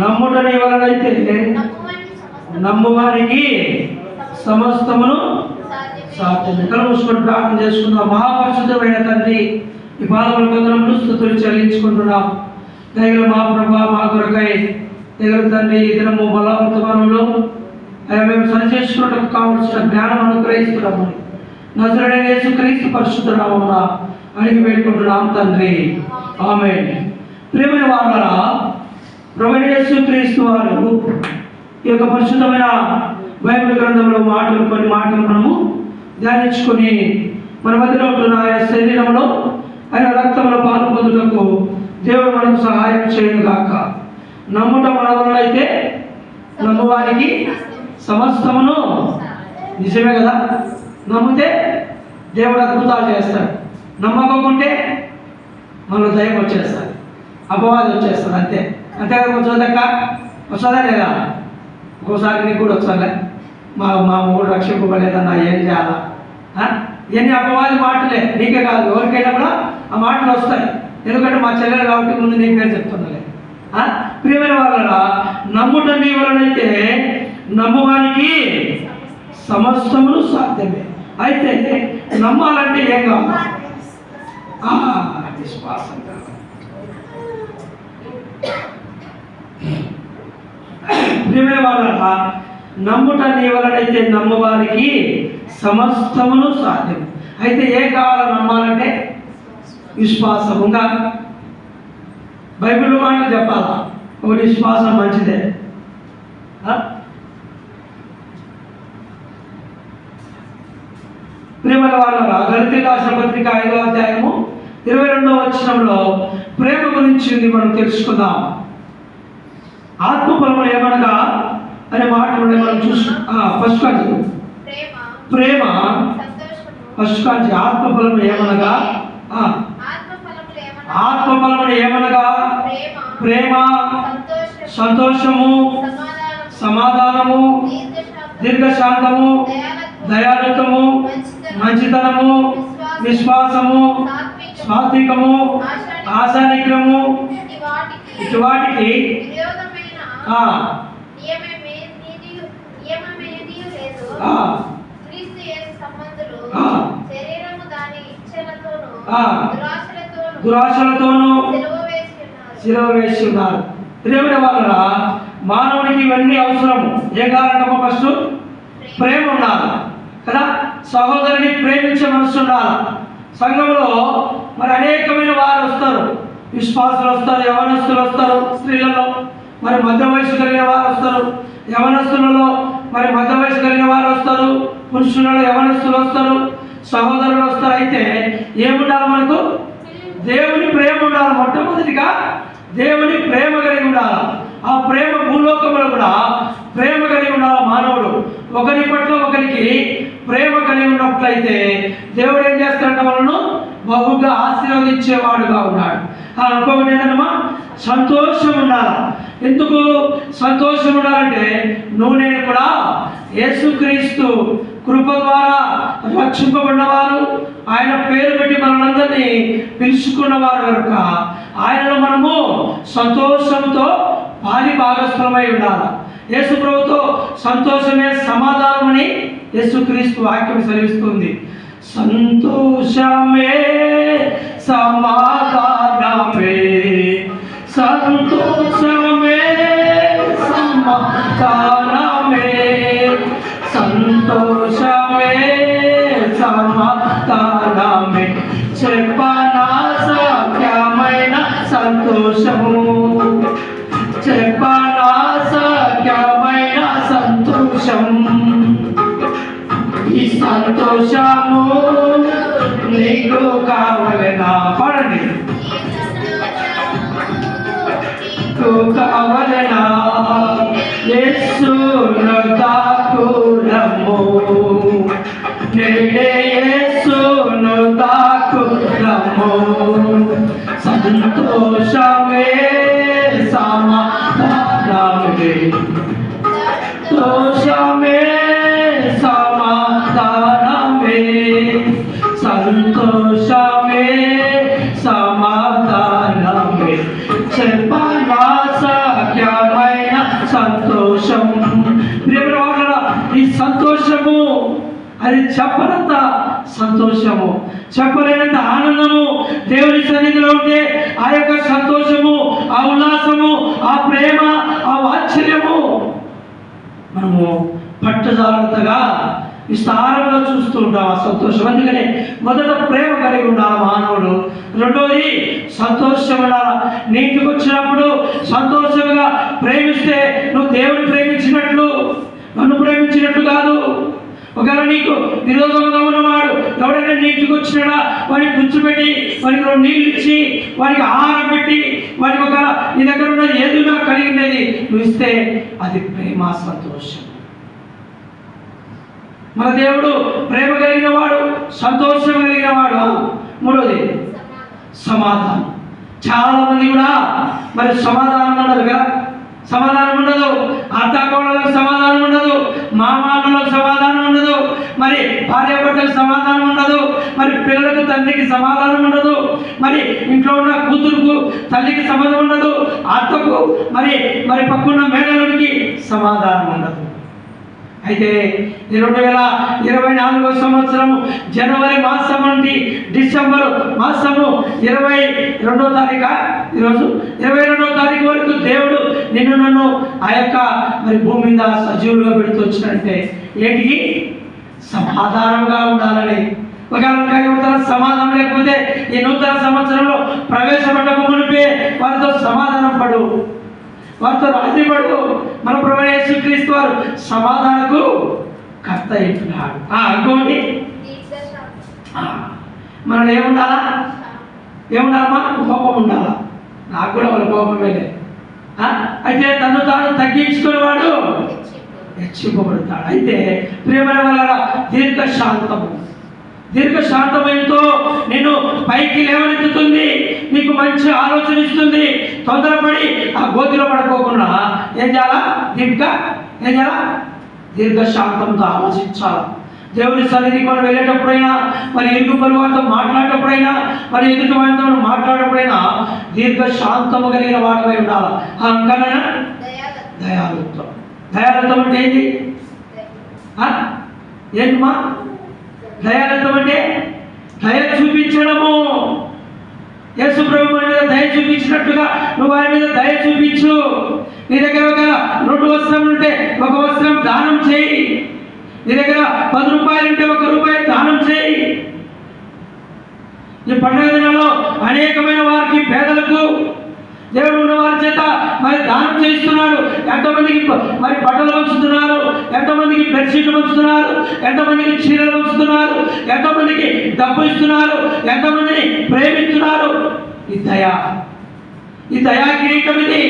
నమ్ముట నీ వలనైతే నమ్మువారికి సమస్తమును సాధ్యమే. కళ్ళు మూసుకొని ప్రార్థన చేసుకుందాం. మహాపరిశుద్ధమైన తండ్రి, ఈ పాదముల వందనములు స్తుతులు చెల్లించుకుంటున్నాం. దయగల మా ప్రభా, మా కొరకై దయగల తండ్రి, ఈ దినము బలవంతమనంలో మేము సరిచేసుకున్నట్టు కావలసిన జ్ఞానం అనుగ్రహిస్తున్నాము. నజరేయుడైన యేసుక్రీస్తు పరిశుద్ధ నామమున అడిగి వేడుకుంటున్నాం తండ్రి, ఆమేన్. ప్రియమైన వారలారా, ప్రభువైన యేసుక్రీస్తు వారు ఈ యొక్క పరిశుద్ధమైన బైబిల్ గ్రంథంలో కొన్ని మాటలు మనము ధ్యానించుకొని మన మధ్యలో ఉంటున్న ఆయన శరీరంలో ఆయన రక్తంలో పాలు పొందుటకు దేవుడు మనకు సహాయం చేయను గాక. నమ్ముట మన వల్ల అయితే నమ్మువారికి సమస్తమును. నిజమే కదా? నమ్మితే దేవుడు అద్భుతాలు చేస్తాడు. నమ్మకుంటే మనలో దయం వచ్చేస్తాడు, అపవాదం వచ్చేస్తుంది. అంతేకాదు వచ్చేదక్క వస్తుందా లేదా? ఒక్కోసారి నీకు కూడా వస్తుందిలే, మా ఊరు రక్షింపబడలేదన్నా ఏం చేయాలా? ఇవన్నీ అపవాది మాటలే, నీకే కాదు ఎవరికైనా కూడా ఆ మాటలు వస్తాయి. ఎందుకంటే మా చెల్లెలు కాబట్టి ముందు నీ పేరు చెప్తున్నలే. ప్రియమైన వాళ్ళ నమ్ముట నీ వలనైతే నమ్మువానికి సమస్తమును సాధ్యమే. అయితే నమ్మాలంటే ఏం కావాలి? విశ్వాసం కావాలి. ప్రియమైన వాళ్ళ నమ్ముట నీ వలనైతే నమ్మువారికి సమస్తమును సాధ్యం. అయితే ఏ కావాలో నమ్మాలంటే విశ్వాసం. ఇంకా బైబిల్ మాటలు చెప్పాలా? ఒకటి విశ్వాసం మంచిదే. ప్రియమైన వాళ్ళ గలతీయులకు రాసిన పత్రిక 5వ అధ్యాయము 22వ వచనంలో ప్రేమ గురించి మనం తెలుసుకుందాం. ఆత్మఫలములు ఏమనగా అనే మాటలు మనం ఫస్ట్ కాదు ప్రేమ, ఫస్ట్ కాదు ఆత్మఫలములు ఏమనగా ఆత్మఫలములు ఏమనగా ప్రేమ, సంతోషము, సమాధానము, దీర్ఘశాంతము, దయాళుత్వము, మంచితనము, విశ్వాసము, సాత్వికము, ఆశానిగ్రహము, ఇటు వాటికి దురాశలతోనూ సిలువ వేసి ఉన్నారు. ప్రేమ వల్ల మానవునికి ఇవన్నీ అవసరము. ఏ కారణమో ఫస్ట్ ప్రేమ ఉండాలి కదా. సహోదరుని ప్రేమించే మనసు ఉండాలి. సంఘంలో మరి అనేకమైన వారు వస్తారు, విశ్వాసులు వస్తారు, యవనస్తులు వస్తారు, స్త్రీలలో మరి మధ్య వయసు కలిగిన వారు వస్తారు, యవనస్తులలో మరి మధ్య వయసు కలిగిన వారు వస్తారు, పురుషులలో యవనస్తులు వస్తారు, సహోదరులు వస్తారు. అయితే ఏముండాలి? మనకు దేవుని ప్రేమ ఉండాలి. మొట్టమొదటిగా దేవుని ప్రేమ కలిగి ఉండాలి. ఆ ప్రేమ భూలోకంలో కూడా ప్రేమ కలిగి ఉండాలి. మానవుడు ఒకరి పట్ల ఒకరికి ప్రేమ కలిగి ఉన్నట్లయితే దేవుడు ఏం చేస్తాడంటే వాళ్ళను బహుగా ఆశీర్వదించేవాడుగా ఉన్నాడు. ఇంకొకటి ఏంటమ్మా, సంతోషం ఉండాలి. ఎందుకు సంతోషం ఉండాలంటే నువ్వు నేను కూడా యేసుక్రీస్తు కృప ద్వారా రక్షింపబడినవారు, ఆయన పేరు పెట్టి మనందరినీ పిలుచుకున్నవారు కనుక ఆయనలో మనము సంతోషంతో పాలి భాగస్థలమై ఉండాలి. యేసు ప్రభుతో సంతోషమే సమాధానం అని యేసుక్రీస్తు వాక్యం సెలవిస్తుంది. సంతోషమే సమాధానమే, సంతోషమే సమాధానమే, సంతోషమే సమాధానమే, చెప్పనా సఖ్యమైన సంతోషము, చెప్పనా సఖ్యమైన సంతోషం. ఈ సంతోషము నీకు కావలెనా? పడండి. నీకు కావలెనా? యేసును తాకురము, నేడే యేసును తాకురము. సంతోషమే సమాధానమే, సంతోషమే అది చెప్పనంత సంతోషము, చెప్పలేనంత ఆనందము. దేవుని సన్నిధిలో ఉంటే ఆ యొక్క సంతోషము, ఆ ఉల్లాసము, ఆ ప్రేమ, ఆ వాత్సల్యము మనము పట్టజాగ్రత్తగా విస్తారంగా చూస్తూ ఉంటాం ఆ సంతోషం. అందుకనే మొదట ప్రేమ కలిగి ఉండాలి మానవుడు. రెండోది సంతోషం ఉండాలి. నీ ఇంటికి వచ్చినప్పుడు సంతోషంగా ప్రేమిస్తే నువ్వు దేవుని ప్రేమించినట్లు, నన్ను ప్రేమించినట్లు కాదు. ఒకవేళ నీకు విరోధంగా ఉన్నవాడు ఎవడైనా నీ ఇంటికి వచ్చినాడా, వాడికి కూర్చోబెట్టి, వాడికి 2 నీళ్ళు ఇచ్చి, వాడికి ఆహారం పెట్టి, వాడికి ఒక నీ దగ్గర ఉన్నది ఏదిగా కలిగినది నువ్వు ఇస్తే అది ప్రేమ, సంతోషం. మన దేవుడు ప్రేమ కలిగిన వాడు, సంతోషం కలిగిన వాడు. మూడోది సమాధానం. చాలా మంది కూడా మరి సమాధానం ఉండదు కదా, సమాధానం ఉండదు. అత్తకోడలకు సమాధానం ఉండదు, మామాలకు సమాధానం ఉండదు, మరి భార్య భర్తలకు సమాధానం ఉండదు, మరి పిల్లలకు తండ్రికి సమాధానం ఉండదు, మరి ఇంట్లో ఉన్న కూతురుకు తల్లికి సమాధానం ఉండదు, అత్తకు మరి మరి పక్కన్న మేనలుడికి సమాధానం ఉండదు. అయితే 2024 సంవత్సరము జనవరి మాసం నుండి డిసెంబర్ మాసము 22వ తారీఖు, ఈరోజు 22వ తారీఖు వరకు దేవుడు నిన్ను నన్ను ఆ యొక్క మరి భూమి మీద సజీవులుగా పెడుతూ వచ్చినట్టే ఏంటికి సమాధానంగా ఉండాలని. ఒకవేళ యువతల సమాధానం లేకపోతే ఈ నూతన సంవత్సరంలో ప్రవేశపడక మునిపే వారితో సమాధానం పడు, వారితో రాజీపడు. మన ప్రభువైన యేసుక్రీస్తు వారు సమాధానకు కర్త అయిపోయినాడు. ఇంకోటి మనం ఏముండాలా, ఏముండాలమ్మా, కోపం ఉండాలా. నాకు కూడా వాళ్ళ కోపమేలే. అయితే తను తాను తగ్గించుకునేవాడు హెచ్చింపబడతాడు. అయితే ప్రేమ వల్ల దీర్ఘశాంతము, దీర్ఘశాంతమైనతో నిన్ను పైకి లేవనెత్తుతుంది, నీకు మంచి ఆలోచన ఇస్తుంది. తొందరపడి ఆ గోతిలో పడుకోకుండా ఏం చేయాలా, ఏం చేయాలా, దీర్ఘశాంతంతో ఆలోచించాలి. దేవుని సన్నిధికి మనం వెళ్ళేటప్పుడైనా, మరి ఇరుగు పొరుగు వారితో మాట్లాడేటప్పుడైనా, మరి ఎదుటి వారితో మాట్లాడేటప్పుడైనా దీర్ఘశాంతము కలిగిన వాటిపై ఉండాలి. అంకనైనా దయాలుత్వం. దయాలుత్వం అంటే ఏంటి? ఏంటమ్మా దయాలుత్వం అంటే? దయ చూపించడము. యేసు ప్రభు వారి మీద దయ చూపించినట్టుగా నువ్వు వారి మీద దయ చూపించు. నీ దగ్గర ఒక 2 వస్త్రములు ఉంటే 1 వస్త్రం దానం చేయి. నీ దగ్గర 10 రూపాయలు ఉంటే 1 రూపాయి దానం చేయి. ఈ పండుగ దినాల్లో అనేకమైన వారికి, పేదలకు దేవుడు ఉన్న వారి చేత మరి దానం చేయిస్తున్నాడు. ఎంతమందికి మరి బట్టలు పంచుతున్నారు, ఎంతమందికి బెడ్షీట్లు పంచుతున్నారు, ఎంతమందికి చీరలు పంచుతున్నారు, ఎంతమందికి డబ్బు ఇస్తున్నారు, ఎంతమందిని ప్రేమిస్తున్నారు. ఈ దయా కిరీటం ఇది.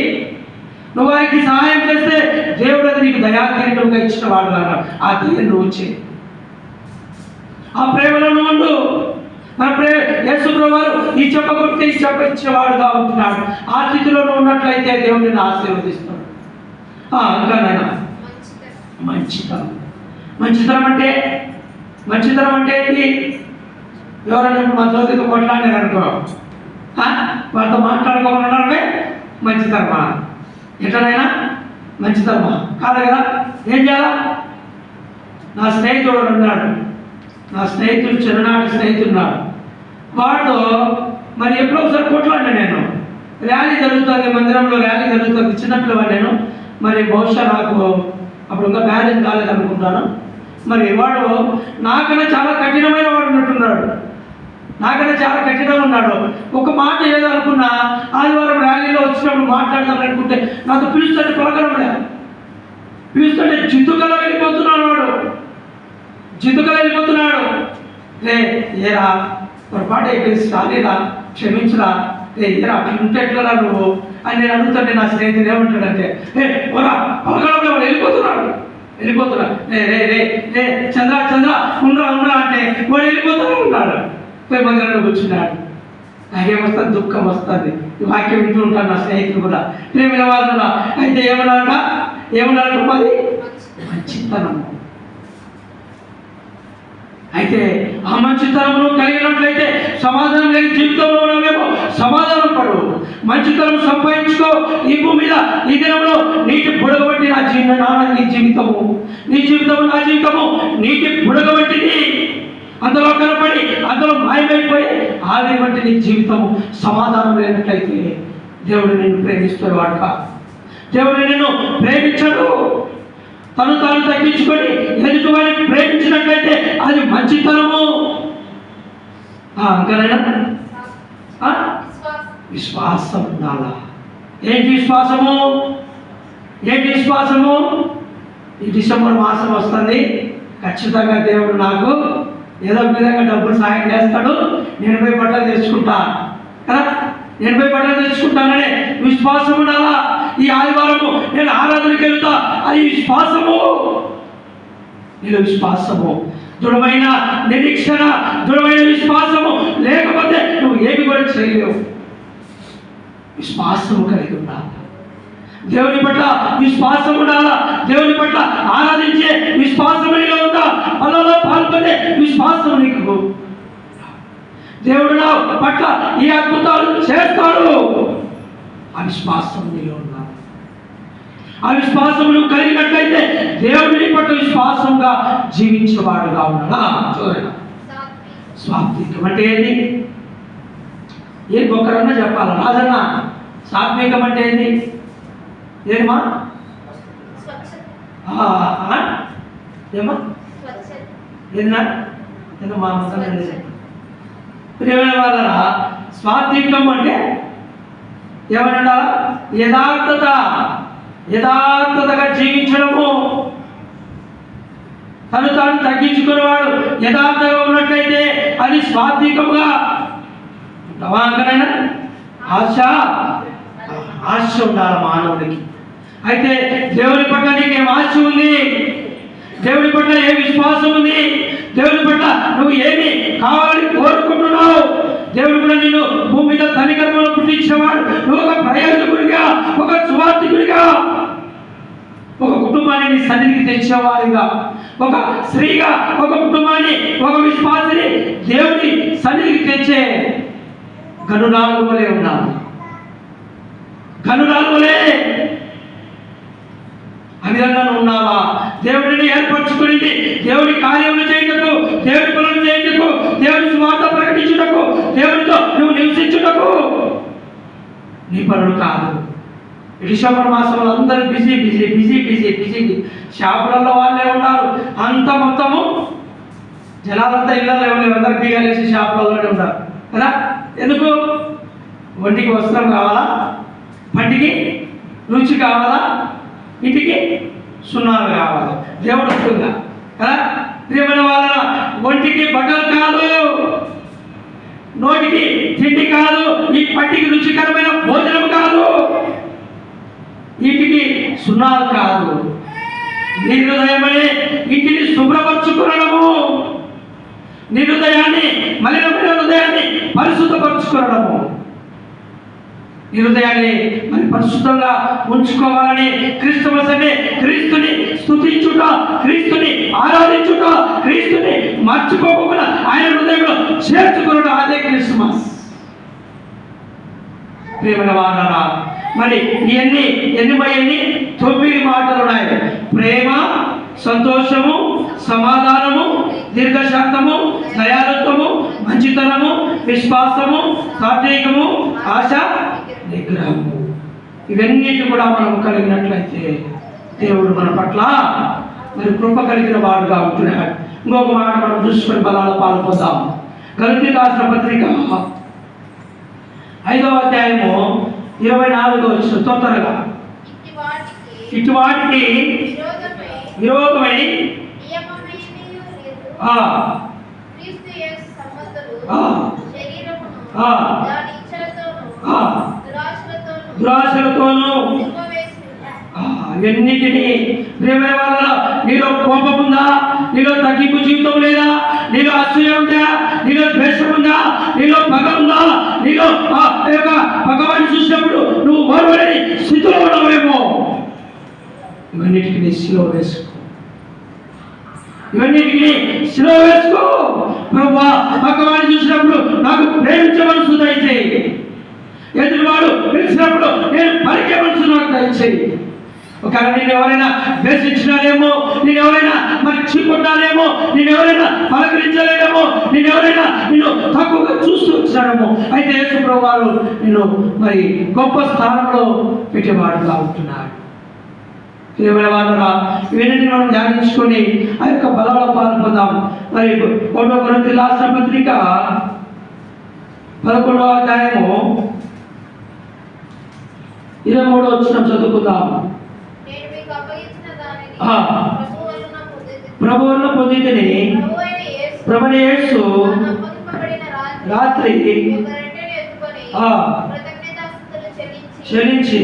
నువ్వు వారికి సహాయం చేస్తే దేవుడు అది నీకు దయా కిరీటంగా ఇచ్చిన వాడు అన్నాడు. ఆ దయ నువ్వు చేయి, ఆ ప్రేమలో నువ్వు ఉండు. మన యేసు ప్రభువు వారు ఈ చెప్ప కొడితే ఈ చెప్ప ఇచ్చేవాడుగా ఉంటున్నాడు. ఆ స్థితిలో ఉన్నట్లయితే దేవుడు నిన్ను ఆశీర్వదిస్తాడు. అంకానైనా మంచితనం. మంచితనం అంటే ఏంటి? ఎవరైనా మా తోటితో కొట్లాడారు అనుకో, వారితో మాట్లాడుకోవాలనడమే మంచితనమా? ఎట్లనైనా మంచితనమా? కాదు కదా. ఏం చేయాలా? నా స్నేహితుడు ఉన్నాడు, నా స్నేహితుడు చిన్ననాటి స్నేహితుడున్నాడు. వాడితో మరి ఎప్పుడో ఒకసారి కొట్లాడినా నేను. ర్యాలీ జరుగుతుంది, మందిరంలో ర్యాలీ జరుగుతుంది, చిన్నపిల్లవాడు నేను. మరి బహుశా నాకు అప్పుడు ఇంకా మ్యారేజ్ కాలేదనుకుంటాను. మరి వాడు నాకన్నా చాలా కఠినమైన వాడు ఉన్నట్టున్నాడు, నాకన్నా చాలా కఠినంగా ఉన్నాడు. ఒక మాట ఏదో అనుకున్నా, ఆదివారం ర్యాలీలో వచ్చినప్పుడు మాట్లాడదామని అనుకుంటే నాతో పిలుస్తుంటే పలకడం లేదు. పిలుస్తుంటే జిత్తుకల వెళ్ళిపోతున్నాడు, వాడు జిత్తుకల వెళ్ళిపోతున్నాడు. ఏరా పొరపాటు అయిపోయింది, సారీరా, క్షమించరా, ఏరా అట్లుంటే ఎట్లా నువ్వు అని నేను అడుగుతుంటే నా స్నేహితుడు ఏమంటాడంటే, ఓరా పలకడంలో వాడు వెళ్ళిపోతున్నాడు. చంద్ర ఉండరా అంటే వాడు వెళ్ళిపోతూనే ఉన్నాడు. పోయి మందిరంలో కూర్చున్నాడు. నాకేమొస్తుంది, దుఃఖం వస్తుంది. ఈ వాక్యం వింటూ ఉంటాను నా స్నేహితులు కూడా, ప్రేమిన వాళ్ళు. అయితే ఏమన్నాడు మరి మంచితనము. అయితే ఆ మంచితనమును కలిగినట్లయితే సమాధానం లేని జీవితంలో ఉన్నామేమో, సమాధానం పడు. మంచితనం సంపాదించుకో. ఈ భూమి మీద ఈ దినంలో నీటి బుడగబట్టి నీ జీవితము నా జీవితము నీటి బుడగబట్టిది. అందులో కనపడి అందులో మాయమైపోయి ఆవిరి వంటి నీ జీవితము సమాధానం లేనట్లయితే దేవుడు నిన్ను ప్రేమిస్తాడు వాడుక. దేవుడు నిన్ను ప్రేమించడు. తను తగ్గించుకొని ఎదుటి వారిని ప్రేమించినట్లయితే అది మంచితనము. అంకనైనా విశ్వాసం ఉండాలా. ఏంటి విశ్వాసము? ఈ డిసెంబర్ మాసం వస్తుంది, ఖచ్చితంగా దేవుడు నాకు ఏదో విధంగా డబ్బులు సాయం చేస్తాడు, నేను పోయి బట్టలు తెచ్చుకుంటా కదా, నేను పోయి బట్టలు తెచ్చుకుంటాననే విశ్వాసం ఉండాలా. ఈ ఆదివారము నేను ఆరాధనకి వెళ్తా, అది విశ్వాసము. నీలో విశ్వాసము, దృఢమైన నిరీక్షణ, దృఢమైన విశ్వాసము లేకపోతే నువ్వు ఏమి కూడా చేయలేవు. విశ్వాసము కలిగి ఉండాలి. దేవుని పట్ల విశ్వాసం ఉండాలా. దేవుని పట్ల ఆరాధించే విశ్వాసం నీలో ఉందా? పనులలో పాల్గొనే విశ్వాసం నీకు. దేవుడు నా పట్ల ఈ అద్భుతాలు చేస్తాడు, ఆ విశ్వాసం నీలో ఉందా? ఆ విశ్వాసం నువ్వు కలిగినట్లయితే దేవుని పట్ల విశ్వాసంగా జీవించేవాడుగా ఉండాలా. చూడండి, సాత్వికం అంటే ఏంటి? ఒక్కరన్నా చెప్పాలి. రాజన్న, సాత్వికం అంటే ఏంటి? ఏమా ఏమా ఏదన్నా ఏదో మా ప్రియమైన వాళ్ళరా, సాత్వికం అంటే ఏమన్నా యథార్థతగా జీవించడము. తాను తగ్గించుకునేవాడు యథార్థంగా ఉన్నట్లయితే అది సాత్వికముగా. అంకనైనా ఆశ ఉండాలి మానవుడికి. అయితే దేవుని పట్ల నీకేం ఆశ ఉంది? దేవుని పట్ల ఏ విశ్వాసం ఉంది? దేవుని పట్ల నువ్వు ఏమి కావాలని కోరుకుంటున్నావు? దేవుడు కూడా నిన్ను భూమి మీద తనికర్మలో పుట్టించేవాడు. నువ్వు ఒక ప్రయోజకుడిగా, ఒక సువార్థికుడిగా, ఒక కుటుంబాన్ని నీ సన్నిధికి తెచ్చేవాడిగా, ఒక స్త్రీగా ఒక కుటుంబాన్ని, ఒక విశ్వాసిని దేవుని సన్నిధికి తెచ్చే గనురాలు వలె ఉన్నావు. గనురాలు వలె ఆ విధంగా ఉన్నావా? దేవుడిని ఏర్పరచుకుని దేవుడి కార్యములు చేయుటకు, దేవుడి పనులు చేయుటకు, దేవుడి స్వార్థ ప్రకటించుటకు, దేవుడితో నువ్వు నివసించుటకు నీ పనులు కాదు. డిసెంబర్ మాసంలో అందరూ busy busy busy busy busy. షాపులలో వాళ్ళే ఉన్నారు, అంత మొత్తము జనాలంతా ఇళ్ళలో ఎవరు అందరు బీగాలేసి షాపులలోనే ఉంటారు కదా. ఎందుకు? ఒంటికి వస్త్రం కావాలా, పంటికి రుచి కావాలా, ఇంటికి సున్నాలు కావాలి. దేవుడు వస్తుందా కదా. ప్రియమైన వాళ్ళ, ఒంటికి బట్టలు కాదు, నోటికి తిండి కాదు, ఈ పంటికి రుచికరమైన భోజనం కాదు, ఇంటికి సున్నాలు కాదు, నీ హృదయమనే ఇంటిని శుభ్రపరచుకునడము, నీ హృదయాన్ని, మలినమైన హృదయాన్ని పరిశుద్ధపరచుకోవడము, నీ హృదయాన్ని మరి పరిశుద్ధంగా ఉంచుకోవాలని. క్రిస్మస్ అంటే క్రీస్తుని స్తుతించుట, క్రీస్తుని ఆరాధించుట, క్రీస్తుని మర్చిపోకుండా ఆయన హృదయంలో చేర్చుకున్నట, అదే క్రిస్మస్. ప్రియమైన వారారా, మరి ఎన్ని 9 మాటలు ఉన్నాయి. ప్రేమ, సంతోషము, సమాధానము, దీర్ఘశాంతము, దయాలుత్వము, మంచితనము, విశ్వాసము, సాత్వికము, ఆశ, నిగ్రహము. ఇవన్నిటి కూడా మనం కలిగినట్లయితే దేవుడు మన పట్ల మరి కృప కలిగిన వాడుగా ఉంటున్నాడు. ఇంకొక మాట మనం చూసుకొని బలాల పాల్పొందాం. గలతీయులకు రాసిన పత్రిక 5వ అధ్యాయము 24వ వచనం. తొందరగా, ఇటువాటికి విరోధమై దురాశలతోనూ ఇవన్నిటినీ. ప్రియమైన వాళ్ళ, నీలో కోపం ఉందా? నీలో తగ్గింపు జీవితం లేదా? నీలో అసూయ ఉందా? నీలో ద్వేషం ఉందా? నీలో పగ ఉందా? నీలో పగవాడిని చూసినప్పుడు నువ్వు ఓర్వలేని స్థితిలో ఉన్నావేమో. ఇవన్నిటికి శిలువ వేసుకో, ఇవన్నిటికి శిలువ వేసుకో. ప్రభువా, పగవాడిని చూసినప్పుడు నాకు ప్రేమించవలసి అయితే, ఎదుటివాడు చేయి. ఒకవేళ నేను ఎవరైనా ద్వేషించినానేమో, నేను ఎవరైనా మరి చీకొట్టానేమో, నేను ఎవరైనా పలకరించలేదేమో, నేను ఎవరైనా నిన్ను తక్కువగా చూస్తూ వచ్చినానేమో, అయితే యేసు ప్రభువు వారు నిన్ను మరి గొప్ప స్థానంలో పెట్టేవాడుగా ఉంటున్నాడు. కేవలం వాళ్ళ ఇవన్నీ మనం ధ్యానించుకొని ఆ యొక్క బలంలో పాల్పొందాం. మరి 1 కొరింథీయులకు రాసిన పత్రిక 11వ అధ్యాయము 23వ వచనం చదువుకుందాం. నేను మీకు అప్పగించిన దానిని ఆ. ప్రభువు వలన పొందితిని. ప్రభు వలన పొందితిని. ప్రభువైన యేసు తాను అప్పగింపబడిన రాత్రి రాత్రి ఒక రొట్టెను ఎత్తుకొని ఆ. కృతజ్ఞతాస్తుతులు చెల్లించి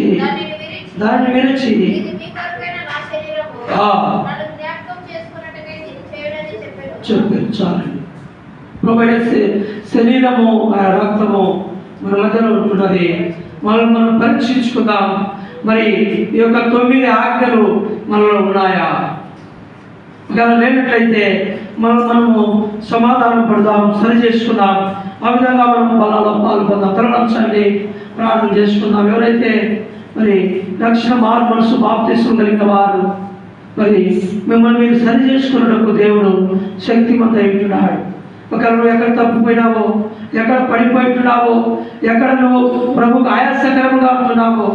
దానిని విరిచి ఇది మీ కొరకైన నా శరీరము, ఆ. నన్ను జ్ఞాపకం చేసుకున్నట్టుగా ఇది చేయుడని చెప్పాడు. చెప్పారు. చాలండి. ప్రభువైన శరీరము ఆ రక్తము మన మధ్యలో ఉంటున్నది. మనం పరీక్షించుకుందాం. మరి ఈ యొక్క 9 ఆజ్ఞలు మనలో ఉన్నాయా? ఒకవేళ లేనట్లయితే మనము సమాధానం పడదాం, సరి చేసుకుందాం. ఆ విధంగా మనం బలాల్లో పాల్పొందాం. తరలించండి, ప్రార్థన చేసుకుందాం. ఎవరైతే మరి రక్షణ మనసు బాప్తిసం కలిగిన వారు మరి మిమ్మల్ని మీరు సరి చేసుకున్నట్టు దేవుడు శక్తిమంతుడై ఉంటున్నాడు. ఒకవేళ నువ్వు ఎక్కడ తప్పిపోయినావో, ఎక్కడ పడిపోయింటున్నావో, ఎక్కడ నువ్వు ప్రభువుకు ఆయాసకరముగా ఉంటున్నావో,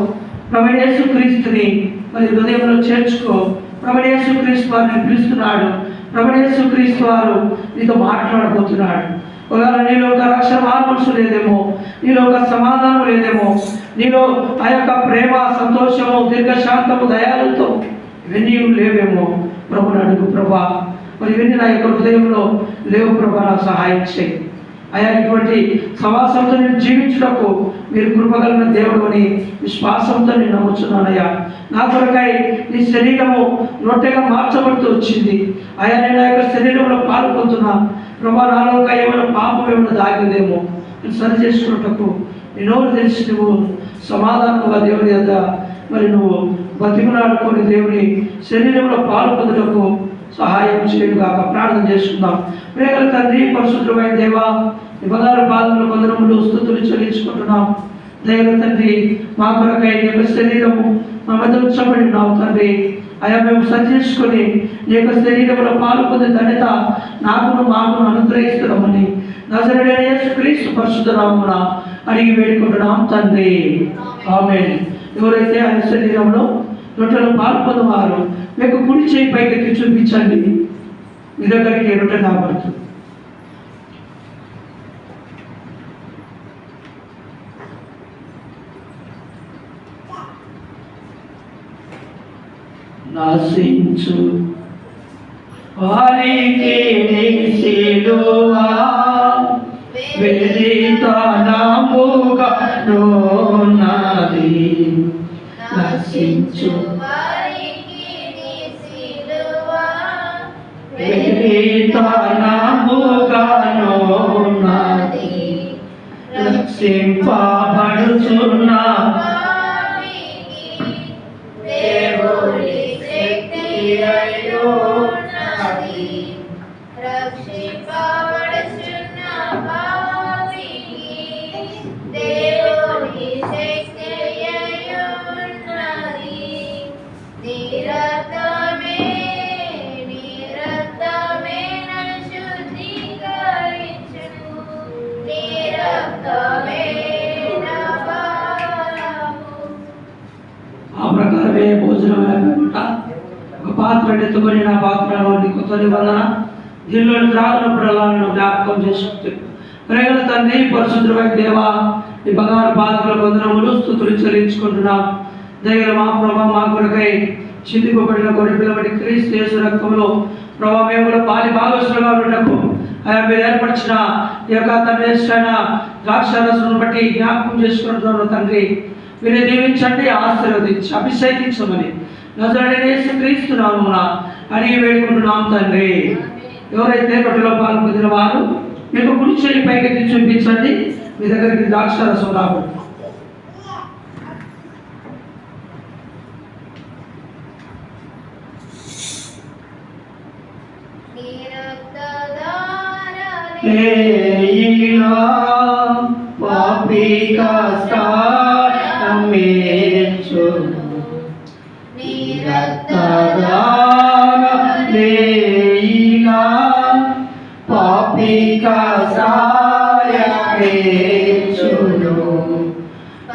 ప్రభువైన యేసుక్రీస్తుని మరి హృదయంలో చేర్చుకో. ప్రభువైన యేసుక్రీస్తు వారిని పిలుస్తున్నాడు. ప్రభువైన యేసుక్రీస్తు వారు నీతో మాట్లాడబోతున్నాడు. ఒకవేళ నీలో ఒక రక్షణ మనసు లేదేమో, నీలో ఒక సమాధానం లేదేమో, నీలో ఆ యొక్క ప్రేమ, సంతోషము, దీర్ఘశాంతము, దయాలతో ఇవన్నీ లేవేమో, ప్రభుని అడుగు. ప్రభా మరి ఇవన్నీ నా యొక్క హృదయంలో లేవు ప్రభా, నాకు సహాయం చేయి. అయా ఇటువంటి సమాసంతో నేను జీవించుటకు మీరు కృపగలిగిన దేవుడు అని విశ్వాసంతో నేను నమ్ముచున్నానయ్యా. నా కొరకై నీ శరీరము రొట్టెగా మార్చబడుతూ వచ్చింది. అయా నేను ఆ యొక్క శరీరంలో పాల్గొంటున్నా ప్రభా. నాలో ఏమైనా పాపం ఏమైనా దాగిందేమో నేను సరి చేసుకున్నటకు నేను తెలిసి నువ్వు సమాధానంగా దేవుని యొక్క మరి నువ్వు బతిమలాడుకొని దేవుని శరీరంలో పాల్పొందుటకు సహాయం చేయడుగాక. ప్రార్థన చేసుకుందాం. ప్రేమల తండ్రి, పరిశుద్ధమైన దేవా, నీ బంగారు పాదములు వందనములు స్తుతులు చెల్లించుకుంటున్నాం. దయల తండ్రి, మా కొరకై నీ యొక్క శరీరము మా మధ్య ఉంచబడి ఉన్నావు తండ్రి. అయా మేము సరి చేసుకొని నీ యొక్క శరీరంలో పాల్పొందే ధన్యత నాకును మాకును అనుగ్రహిస్తున్నామని నజరేయుడైన యేసుక్రీస్తు పరిశుద్ధ నామమున అడిగి వేడుకుంటున్నాం తండ్రి. ఆమేన్. ఎవరైతే ఆయన శరీరంలో రొట్టెలో పాల్పొందువారు మీకు కుడి చేయి పైకి చూపించండి. మీ దగ్గరికి రొట్టె కాబడుతుంది. నశించు వారికి నీ సిలువ వెలితనముగానున్నది. నశించు వెలితనముగానున్నది. రక్షింపబడుచున్న దేవుని శక్తి అయ్యున్నది. రక్షింపబడుచున్న పాపికి దేవుని శక్తి అయ్యున్నది. నీ రక్తమే నన్ను శుద్ధీకరించును. నీ రక్తమే నా పాపము. ఆ ప్రకారమే భోజనం లేకుండా ఒక పాత్ర ఎత్తుకొని నా పాత్రలో కొత్త నిబంధన దీనిలో త్రాగినప్పుడల్లా నన్ను జ్ఞాపకం చేసుకుంటే. ప్రేమల తండ్రి, పరిశుద్ధమైన దేవా, ఈ బంగారు పాత్రల వందనములు స్తుతులు చెల్లించుకుంటున్నాం. దయగల మా ప్రభా, మా కొరకై చిందింపబడిన గొర్రె పిల్లబడి క్రీస్తు యేసు రక్తంలో ప్రభా మేము కూడా పాలి భాగస్వాములుగా ఉండకు అయా మీరు ఏర్పరిచిన ఈ యొక్క తండ్రి ద్రాక్షారసును బట్టి జ్ఞాపకం చేసుకుంటున్నాను తండ్రి. మీరు దీవించండి, ఆశీర్వదించి అభిషేకించమని నజరేయుడైన యేసుక్రీస్తు నామమున అడిగి వేడుకుంటున్నాం తండ్రి. ఎవరైతే రొట్టెలో పాల్పొందిన వారు మీకు కుడి చేయి పైకి చూపించండి. మీ దగ్గరికి ద్రాక్షారసం రాబోతుంది. నీ రక్తధారలే ఏయిలా పాపి కష్టాలమేర్చును. పేర్చును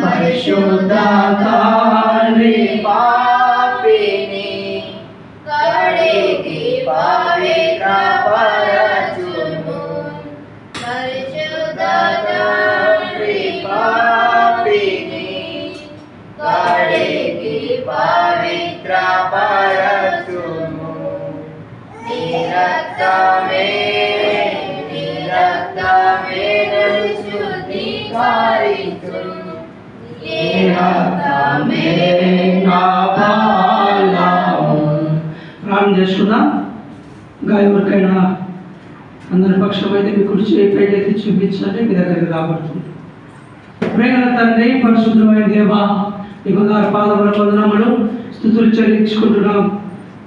పరిశుద్ధ తండ్రి పాపిని కడిగి పవిత్రపరచును పరిశుద్ధ తండ్రి పాపిని కడిగి పవిత్రపరచును నీ రక్తమే నన్ను శుద్ధీకరించును నీ రక్తమే నా బలము. ప్రార్థన చేసుకుందాం. గాయవరికైనా అందరి పక్షమైతే మీ కుడి చేయి పైకెత్తి చూపించండి, మీ దగ్గరికి రాబడుతుంది. ప్రేమ తండ్రి, పరిశుద్ధమైన దేవా, ఈ బంగారు పాదముల వందనములు స్తుతులు చెల్లించుకుంటున్నాం.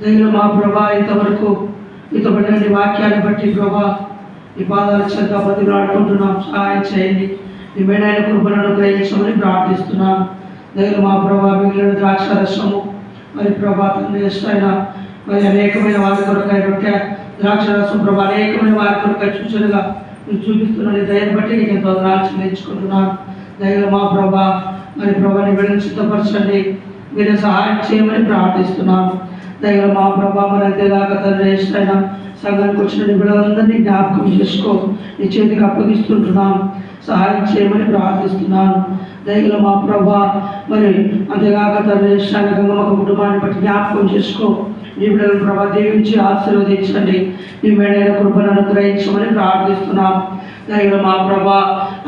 దైవ మా ప్రభా, ఇంతవరకు ఇంతబడిన వాక్యాన్ని బట్టి ప్రభా ఈ పాదాల చెంత బతిలాడుకుంటున్నాం. సహాయం చేయండి. ఈ మేడైన కృపలను గ్రహించమని ప్రార్థిస్తున్నాం. దైవ మా ప్రభా, మిగిలిన ద్రాక్షరసము మరి ప్రభా తండ్రి ఇష్టమైన మరి అనేకమైన వారి కొరకై రొట్టె ద్రాక్షరసం ప్రభా అనేకమైన వారి కొరకై సూచనగా మీరు చూపిస్తున్నాను. దయని బట్టి నీకు ఎంతో వందనాలు చెల్లించుకుంటున్నాను. దైవ మా ప్రభా మరి ప్రభాని బిడ్డను సిద్ధపరచండి, మీరే సహాయం చేయమని ప్రార్థిస్తున్నాను. దైవ మా ప్రభా మరి అంతేగాక తండ్రి ఇష్టమైన సంఘానికి వచ్చిన బిడ్డలందరినీ జ్ఞాపకం చేసుకో, నీ చేతికి అప్పగిస్తుంటున్నాం. సహాయం చేయమని ప్రార్థిస్తున్నాను. దైవ మా ప్రభా మరి అంతేగాక తండ్రి ఇష్టమైన గంగమ్మ కుటుంబాన్ని బట్టి జ్ఞాపకం చేసుకో, నీ బిడ్డలను ప్రభా దీవించి ఆశీర్వదించండి. నీ మేడైన కృపను అనుగ్రహించమని ప్రార్థిస్తున్నాం. దైవ మా ప్రభా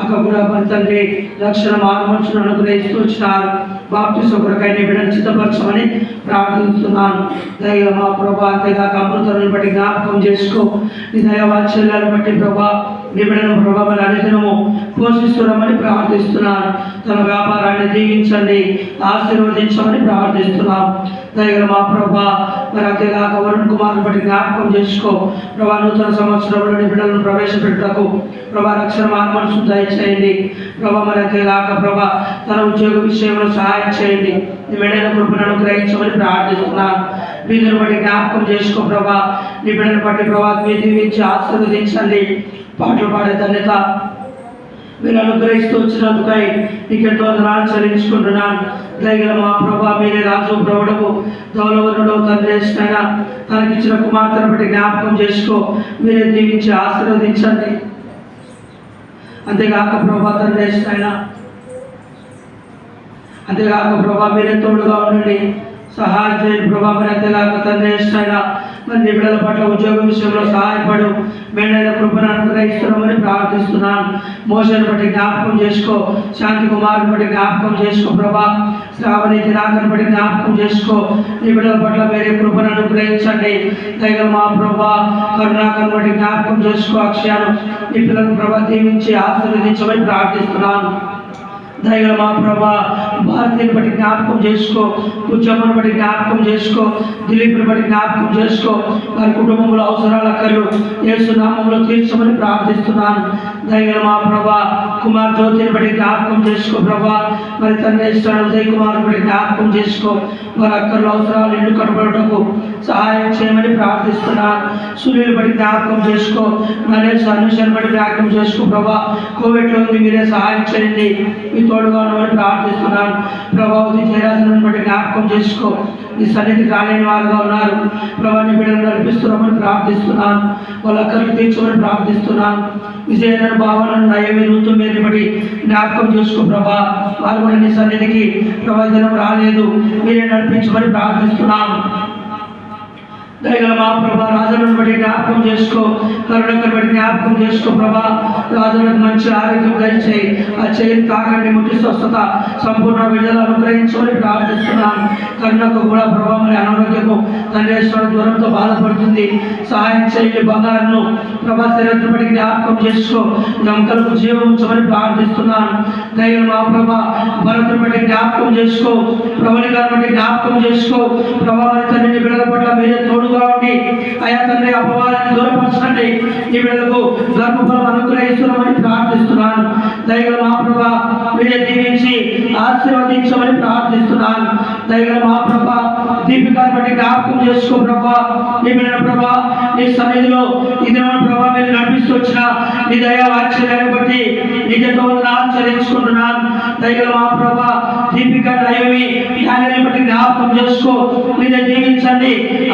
అక్కడ కూడా తండ్రి రక్షణ మార్మర్చును అనుగ్రహిస్తూ వచ్చినారు. బాప్తిసం కొరకై నీ బిడ్డను సిద్ధపరచమని ప్రార్థిస్తున్నాను. దైవ మా ప్రభా అంతేగాక అమృతాలను బట్టి జ్ఞాపకం చేసుకో, నీ దైవాచర్యాలను బట్టి ప్రభా నీ బిడ్డను ప్రభా మరి అనుదినము పోషిస్తున్నామని ప్రార్థిస్తున్నాను. తన వ్యాపారాన్ని దీవించండి, ఆశీర్వదించమని ప్రార్థిస్తున్నాం. దైవ మా ప్రభా మరి అంతేగాక వరుణ్ కుమార్ని బట్టి జ్ఞాపకం చేసుకో, ప్రభా నూతన సంవత్సరంలో నీ బిడ్డలను ప్రవేశపెట్టకు ప్రభా రక్షణ మార్మర్శం దయచేయండి. ప్రభా మరి అంతేగాక ప్రభా తన ఉద్యోగ విషయంలో సహాయం చేయండి. నీ మెడైన కృపను అనుగ్రహించమని ప్రార్థిస్తున్నాను. వీళ్ళని బట్టి జ్ఞాపకం చేసుకో ప్రభా, నీ బిడ్డను బట్టి ప్రభా మీరు దీవించి ఆశీర్వదించండి. పాటలు పాడే ధన్యత మీరు అనుగ్రహిస్తూ వచ్చినందుకై నీకెంతో వందనాలు చెల్లించుకుంటున్నాను. దైవ మా ప్రభా మీరే రాజు ప్రౌఢకు దౌలవరుడు తండ్రి ఇష్టమైన తనకిచ్చిన కుమార్తెను బట్టి జ్ఞాపకం చేసుకో, మీరే దీవించి ఆశీర్వదించండి. అంతేగాక ప్రభా తండ్రి ఇష్టమైన అంతేగాక ప్రభా మీరే తోడుగా ఉండండి, సహాయం చేయండి ప్రభా. మరి అంతేగాక తండ్రి ఇష్టమైన మరి నీ బిడ్డల పట్ల ఉద్యోగ విషయంలో సహాయపడు, మేడైన కృపను అనుగ్రహిస్తున్నామని ప్రార్థిస్తున్నాను. మోసను బట్టి జ్ఞాపకం చేసుకో, శాంతి కుమారుని బట్టి జ్ఞాపకం చేసుకో ప్రభా. శ్రావణి దినాకరని బట్టి జ్ఞాపకం చేసుకో, నీ బిడ్డల పట్ల వేరే కృపను అనుగ్రహించండి. దైవ మా ప్రభా కరుణాకరని బట్టి జ్ఞాపకం చేసుకో, అక్షయాను నీ పిల్లలను ప్రభా దీవించి ఆశీర్వదించమని ప్రార్థిస్తున్నాను. దైవ మా ప్రభా భారతీయుని బట్టి జ్ఞాపకం చేసుకో, ఉద్యమను బట్టి జ్ఞాపకం చేసుకో, దిలీప్ని బట్టి జ్ఞాపకం చేసుకో, వారి కుటుంబంలో అవసరాల అక్కర్లు యేసు నామములో తీర్చమని ప్రార్థిస్తున్నాను. దైవ మా ప్రభా కుమార్ జ్యోతిని బట్టి జ్ఞాపకం చేసుకో ప్రభా. మరి తండ్రి ఇష్టాన్ని ఉదయ్ కుమార్ బట్టి జ్ఞాపకం చేసుకో, వారి అక్కర్లు అవసరాలు ఇల్లు కనబడటకు సహాయం చేయమని ప్రార్థిస్తున్నాను. సూర్యుని బట్టి జ్ఞాపకం చేసుకో, నరేష్ అనుషాన్ని బట్టి జ్ఞాపకం చేసుకో ప్రభా. కోవిడ్లో ఉంది, మీరే సహాయం చేయండి, మీ తోడుగా ఉండమని ప్రార్థిస్తున్నాను. ప్రభావతి జయరాజులను బట్టి జ్ఞాపకం చేసుకో, నీ సన్నిధి రాలేని వారుగా ఉన్నారు ప్రభా. నీ బిడ్డలు నడిపిస్తున్నామని ప్రార్థిస్తున్నాను, వాళ్ళ అక్కర్లు తీర్చమని ప్రార్థిస్తున్నాను. విజయనగర భావనను నయమి ఋతు మీద బట్టి జ్ఞాపకం చేసుకో ప్రభా. వారు కూడా నీ సన్నిధికి ప్రవచనం రాలేదు, మీరే నడిపించమని ప్రార్థిస్తున్నాను. దైవ మా ప్రభా రాజులను బట్టి జ్ఞాపకం చేసుకో, కరుణకను బట్టి జ్ఞాపకం చేసుకో ప్రభా. రాజులకు మంచి ఆరోగ్యం దయచేయి, ఆ చేయి తాకండి, ముట్టి స్వస్థత సంపూర్ణ విడుదల అనుగ్రహించమని ప్రార్థిస్తున్నాను. కరుణకు కూడా ప్రభా మరి అనారోగ్యము తండ్రేశ్వర దూరంతో బాధపడుతుంది, సహాయం చేయండి. బంగారును ప్రభా శరీరం బట్టి జ్ఞాపకం చేసుకో, నమ్మకలకు జీవం ఉంచమని ప్రార్థిస్తున్నాను. దైవ మా ప్రభా భరతుని బట్టి జ్ఞాపకం చేసుకో, ప్రవళి గారిని బట్టి జ్ఞాపకం చేసుకో ప్రభా. మరి తండ్రిని బిడ్డల పట్ల మీరే తోడు తోడుగా ఉండి అయా తండ్రి అపవాదాన్ని దూరపరచండి. ఈ బిడ్డలకు గర్భఫలం అనుగ్రహిస్తున్నామని ప్రార్థిస్తున్నాను. దయగల మా ప్రభా మీరే దీవించి ఆశీర్వదించమని ప్రార్థిస్తున్నాను. దయగల మా ప్రభా దీపికాన్ని బట్టి జ్ఞాపకం చేసుకో ప్రభా. ఈ బిడ్డ ప్రభా నీ సన్నిధిలో ఇది ప్రభా మీరు నడిపిస్తూ వచ్చిన నీ దయా వాక్యాన్ని బట్టి నిజంగా ఆచరించుకుంటున్నాను. దయగల మా ప్రభా దీపిక దైవమి దానిని బట్టి జ్ఞాపకం చేసుకో మీద జీవించండి,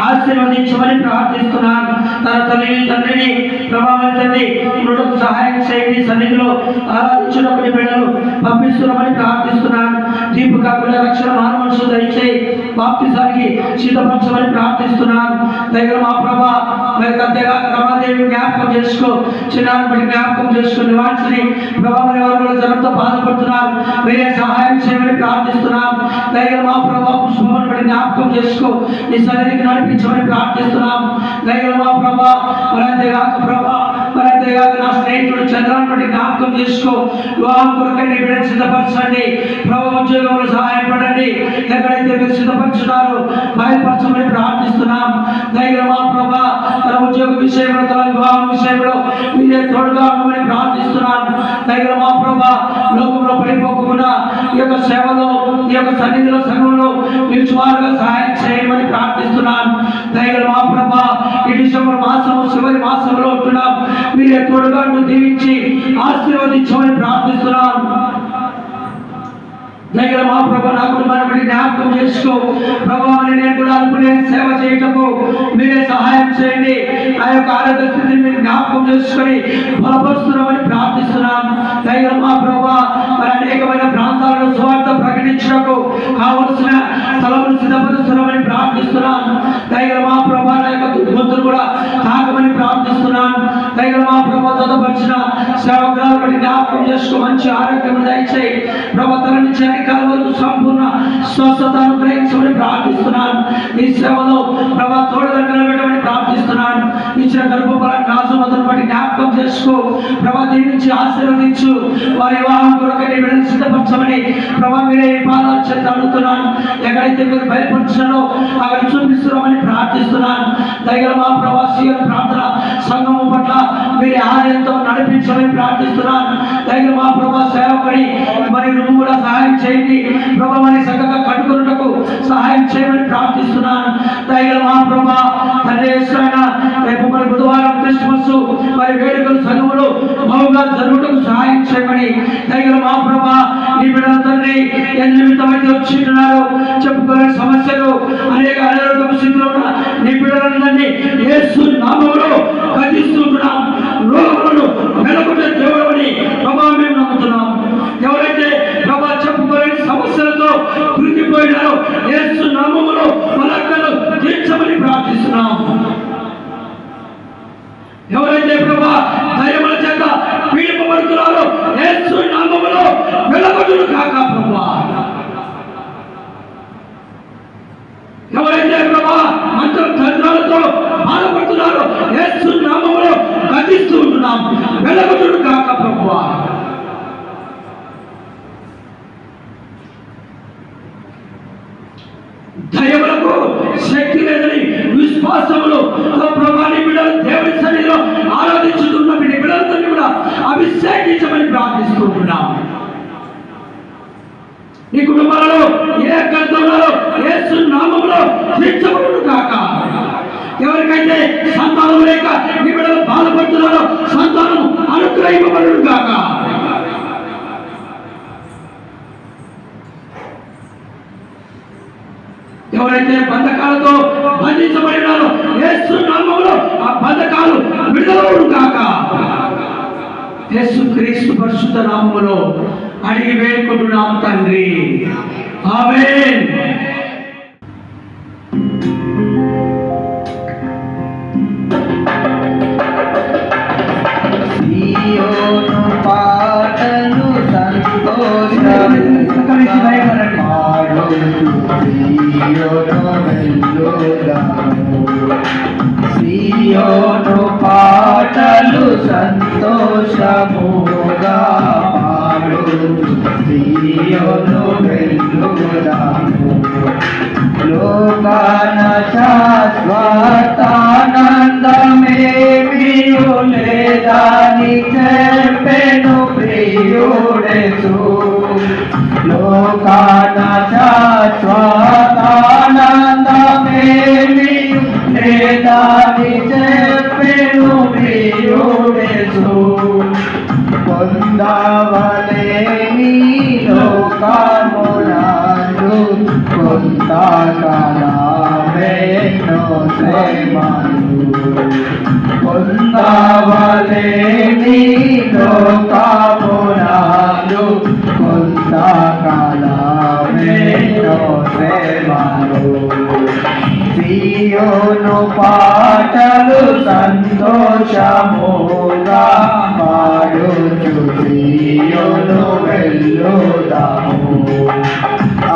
ఆశీర్వదించమని ప్రార్థిస్తున్నాను. తన తల్లిని తండ్రిని ప్రభావం తండ్రి నోటకు సహాయం చేయండి. సన్నిధిలో ఆరాధించినప్పటి బిడ్డలు పంపిస్తున్నామని ప్రార్థిస్తున్నాను. దీపిక కూడా రక్షణ మానవశు దయచేయి బాప్తిసానికి సిద్ధపరచమని ప్రార్థిస్తున్నాను. దగ్గర మా ప్రభా మరి అంతేగా రమాదేవి జ్ఞాపకం చేసుకో, చిన్నాన్ని బట్టి జ్ఞాపకం చేసుకో. నివాసిని ప్రభావం ఎవరు జనంతో బాధపడుతున్నారు, మీరే సహాయం చేయమని ప్రార్థిస్తున్నాను. దగ్గర మా ప్రభా పుష్పమును బట్టి జ్ఞాపకం చేసుకో, నీ సన్నిధికి నడిపించమని ప్రార్థిస్తున్నాం. దగ్గర మా ప్రభా మరి అంతేగాక ప్రభా మరి అంతేగాక నా స్నేహితుడు చంద్రాన్ని బట్టి జ్ఞాపకం చేసుకో. వివాహం కొరకై నీ బిడ్డను సిద్ధపరచండి. ప్రభు ఉద్యోగంలో సహాయపడండి. ఎక్కడైతే మీరు సిద్ధపరుచున్నారో బయలుపరచమని ప్రార్థిస్తున్నాం. దగ్గర మా ప్రభా తన ఉద్యోగ విషయంలో తన వివాహం విషయంలో మీరే తోడుగా ఉండమని ప్రార్థిస్తున్నాను. దగ్గర మా ప్రభా లోకంలో పడిపోకుండా ఈ యొక్క సేవలో ఈ యొక్క సన్నిధిలో సంఘంలో మీరు సుమారుగా సహాయం చేయమని ప్రార్థిస్తున్నాను. దగ్గర మా ప్రభా ఈ డిసెంబర్ మాసం చివరి మాసంలో ఉంటున్నాం. మీరే తోడుగా దీవించి ఆశీర్వదించమని ప్రార్థిస్తున్నాను. దగ్గర మా ప్రభా నా కుటుంబాన్ని జ్ఞాపకం చేసుకో ప్రభా. నేను కూడా అనుకునే సేవ చేయటకు మీరే సహాయం చేయండి. ఆ యొక్క ఆరోగ్య స్థితిని మీరు జ్ఞాపకం చేసుకొని బలపరుస్తున్నామని ప్రార్థిస్తున్నాను. దగ్గర మా ప్రభా మరి అనేకమైన ప్రాంతాలను సువార్త ప్రకటించడానికి కావలసిన స్థలములు సిద్ధపరుస్తున్నామని ప్రార్థిస్తున్నాను. దగ్గర మా ప్రభా నా యొక్క గొంతులు కూడా తాకమని ప్రార్థిస్తున్నాను. దగ్గర మా ప్రభా చదవపరిచిన సేవకులను బట్టి జ్ఞాపకం చేసుకో, మంచి ఆరోగ్యం దయచేయి ప్రభా. తన నుంచి కాలంలో సంపూర్ణ స్వస్థత అనుగ్రహించమని ప్రార్థిస్తున్నాను. ఈ సేవలో ప్రభా తోడుగా నిలబెట్టమని ప్రార్థిస్తున్నాను. ఇచ్చిన గర్భఫలాన్ని ఆశీర్వాదాన్ని బట్టి జ్ఞాపకం చేసుకో ప్రభా. దీవించి ఆశీర్వదించు. వారి వివాహం కొరకు నీ బిడ్డను సిద్ధపరచమని ప్రభా మీరే పాదాలు చేత అడుగుతున్నాను. ఎక్కడైతే మీరు బయలుపరచారో అక్కడ చూపిస్తున్నామని ప్రార్థిస్తున్నాను. దగ్గర మా ప్రభా సీఎం ప్రార్థన సంఘము పట్ల మీరే ఆలయంతో నడిపించమని ప్రార్థిస్తున్నాను. దగ్గర మా ప్రభా సేవకుని మరి నువ్వు కూడా సహాయం చేయండి ప్రభా. మరి చక్కగా కట్టుకున్నటకు సహాయం చేయమని ప్రార్థిస్తున్నాను. దగ్గర మా ప్రభా తండ్రి రేపు మరి బుధవారం క్రిస్మస్ మరి వేడుకలు సంఘములు బహుగా జరుగుటకు సహాయం చేయమని దగ్గర మా ప్రభా నీ బిడ్డల తండ్రి ఎంత నిమిత్తమైతే వచ్చింటున్నారు చెప్పుకోలేని సమస్యలు అనేక అనారోగ్య స్థితిలో ఉన్న నీ బిడ్డలందరినీ యేసు నామములో గతిస్తున్నాం. రోగులను వెలగొట్టే దేవుడని ప్రభా మేము నమ్ముతున్నాం. ఎవరైతే ప్రభా చెప్పుకోలేని సమస్యలతో కృంగిపోయినారో యేసు నామములో మలక్కలు తీర్చమని ప్రార్థిస్తున్నాం. ఎవరైతే ప్రభా దయ్యముల చేత పీడింపబడుతున్నారో యేసు నామములో వెలగొట్టును కాక ప్రభా. ఎవరైతే ప్రభా మంత్ర తంత్రాలతో బాధపడుతున్నారో యేసు నామములో గతిస్తూ ఉంటున్నాం. వెలగొట్టును కాక ప్రభా. దయములకు శక్తి లేదని విశ్వాసములు ప్రభాని బిడ్డలు దేవుని సన్నిధిలో ఆరాధించుతున్న మీ బిడ్డలందరినీ కూడా అభిషేకించమని ప్రార్థిస్తున్నాం. నీ కుటుంబాలలో ఏ కర్తవ్యాలో యేసు నామములో తీర్చబడును కాక. ఎవరికైతే సంతానం లేక నీ బిడ్డలు బాధపడుతున్నారో సంతానం అనుగ్రహింపబడును కాక. ఎవరైతే బంధకాలతో బంధించబడినారో యేసు నామములో ఆ బంధకాలు విడుదలవును కాక. యేసు క్రీస్తు పరిశుద్ధ నామములో అడిగి వేడుకుంటున్నాం తండ్రి. ఆమేన్. సియోను పాటలు సియోను పాటలు సంతోషముగా పాడు. సియోను వెళ్ళుదాము లోకాన శాశ్వతానందమేమియు లేదని చెప్పెను ప్రియుడేసు లోకాన శాశ్వతానందమేమియు లేదని చెప్పెను ప్రియుడేసు పొందవలేని లోకమునందు కొంతకాలమేనో శ్రమలు పొందవలేని లోకమునందు కొంతకాలమేనో శ్రమలు సియోను పాటలు సంతోషముగా పాడుచు సియోను వెళ్ళుదాము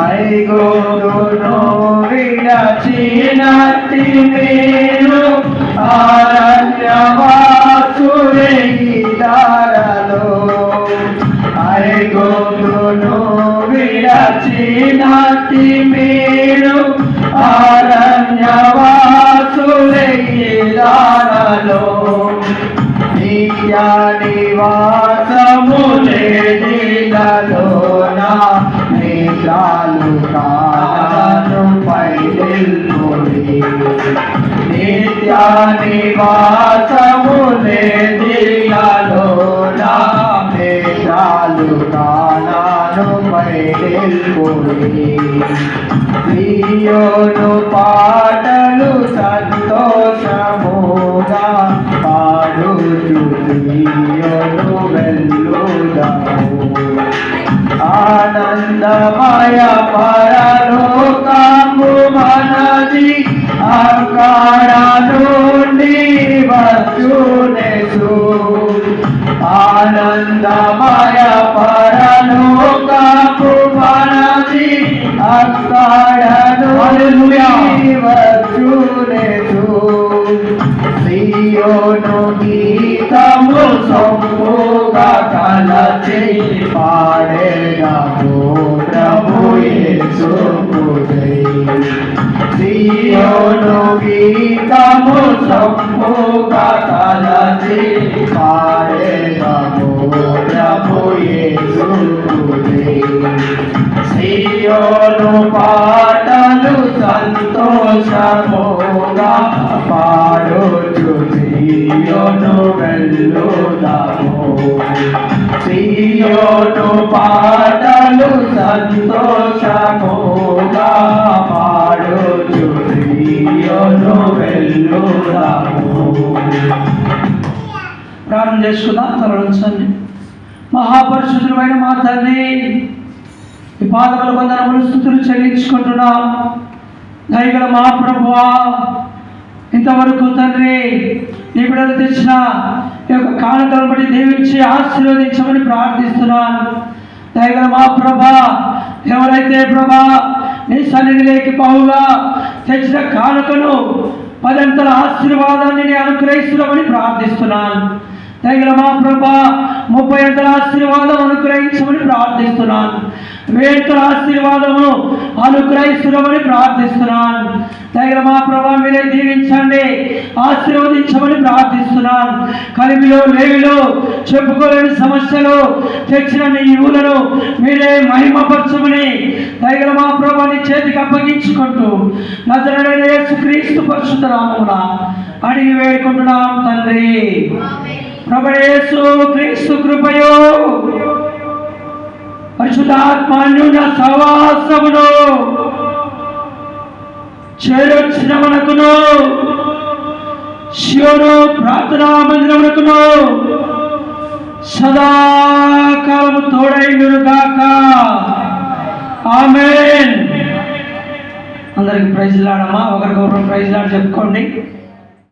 ఐగుప్తును విడచినట్టి మీరు అరణ్యవాసులైదారలో ఐగుప్తును విడచినట్టి మీరు అరణ్యవాసులైదారలో నిత్య నివాసములేదిలలోన నేత్రాలు కాను పైదిల్ముడి నిత్య నివాసములేదిలలోన నేత్రాలు కాను పైదిల్ముడి సియోను పాటలు సంతోషముగా పాడుచు సియోను వెళ్ళుదాము ఆనందమయ పరలోకము మనది అక్కడ నుండి వచ్చునేసు ఆనందమయ పరలోకము మనది అక్కడ నుండి వచ్చునేసు సియోను గీతము సొమ్ముగా కలసి పాడేదాము ప్రభు యేసుకుదై సియోను గీతము సొమ్ముగా కలసి పాడేదాము ప్రభు యేసుకుదై సియోను పాటలు సంతోషముగా పాడుచు సియోను వెళ్ళుదాము సియోను పాటలు సంతోషముగా పాడుచు సియోను వెళ్ళుదాము. ప్రార్థన చేసుకుందాం. తరలించండి. మహాపరిశుద్ధుడైన మా తండ్రి, ఈ పాదముల వందనములు స్తుతులు చెల్లించుకుంటున్నాం. దయగల మా ప్రభువా, ఇంతవరకు తండ్రి నీ బిడ్డలు తెచ్చిన ఈ యొక్క కానుకలను బట్టి దీవించి ఆశీర్వదించమని ప్రార్థిస్తున్నాను. దయగల మా ప్రభా, ఎవరైతే ప్రభా నీ సన్నిధిలోకి బహుగా తెచ్చిన కానుకను పదంతల ఆశీర్వాదాన్ని నేను అనుగ్రహిస్తున్నామని ప్రార్థిస్తున్నాను. దయగల మా ప్రభా 30 అంతల ఆశీర్వాదం అనుగ్రహించమని ప్రార్థిస్తున్నాను. 1000 ఆశీర్వాదము అనుగ్రహిస్తున్నామని ప్రార్థిస్తున్నాను. దయగల మా ప్రభా మీరే దీవించండి, ఆశీర్వదించమని ప్రార్థిస్తున్నాను. కలిమిలో లేవిలో చెప్పుకోలేని సమస్యలు తెచ్చిన నీ యువులను మీరే మహిమపరచమని దయగల మా ప్రభా నీ చేతికి అప్పగించుకుంటూ నజరేయుడైన యేసుక్రీస్తు పరిశుద్ధ నామమున అడిగి వేడుకుంటున్నాం తండ్రి. ప్రభువైన యేసు క్రీస్తు కృపయో పరిశుద్ధాత్మాన్యున సహవాసమును చేరొచ్చిన మనకును శివును ప్రార్థనా మందిరమునకును సదాకాలము తోడైండుగాక. ఆమేన్. అందరికి ప్రైజ్ లాడమ్మా, ఒకరికొకరు ప్రైజ్ లాడ్ చెప్పుకోండి.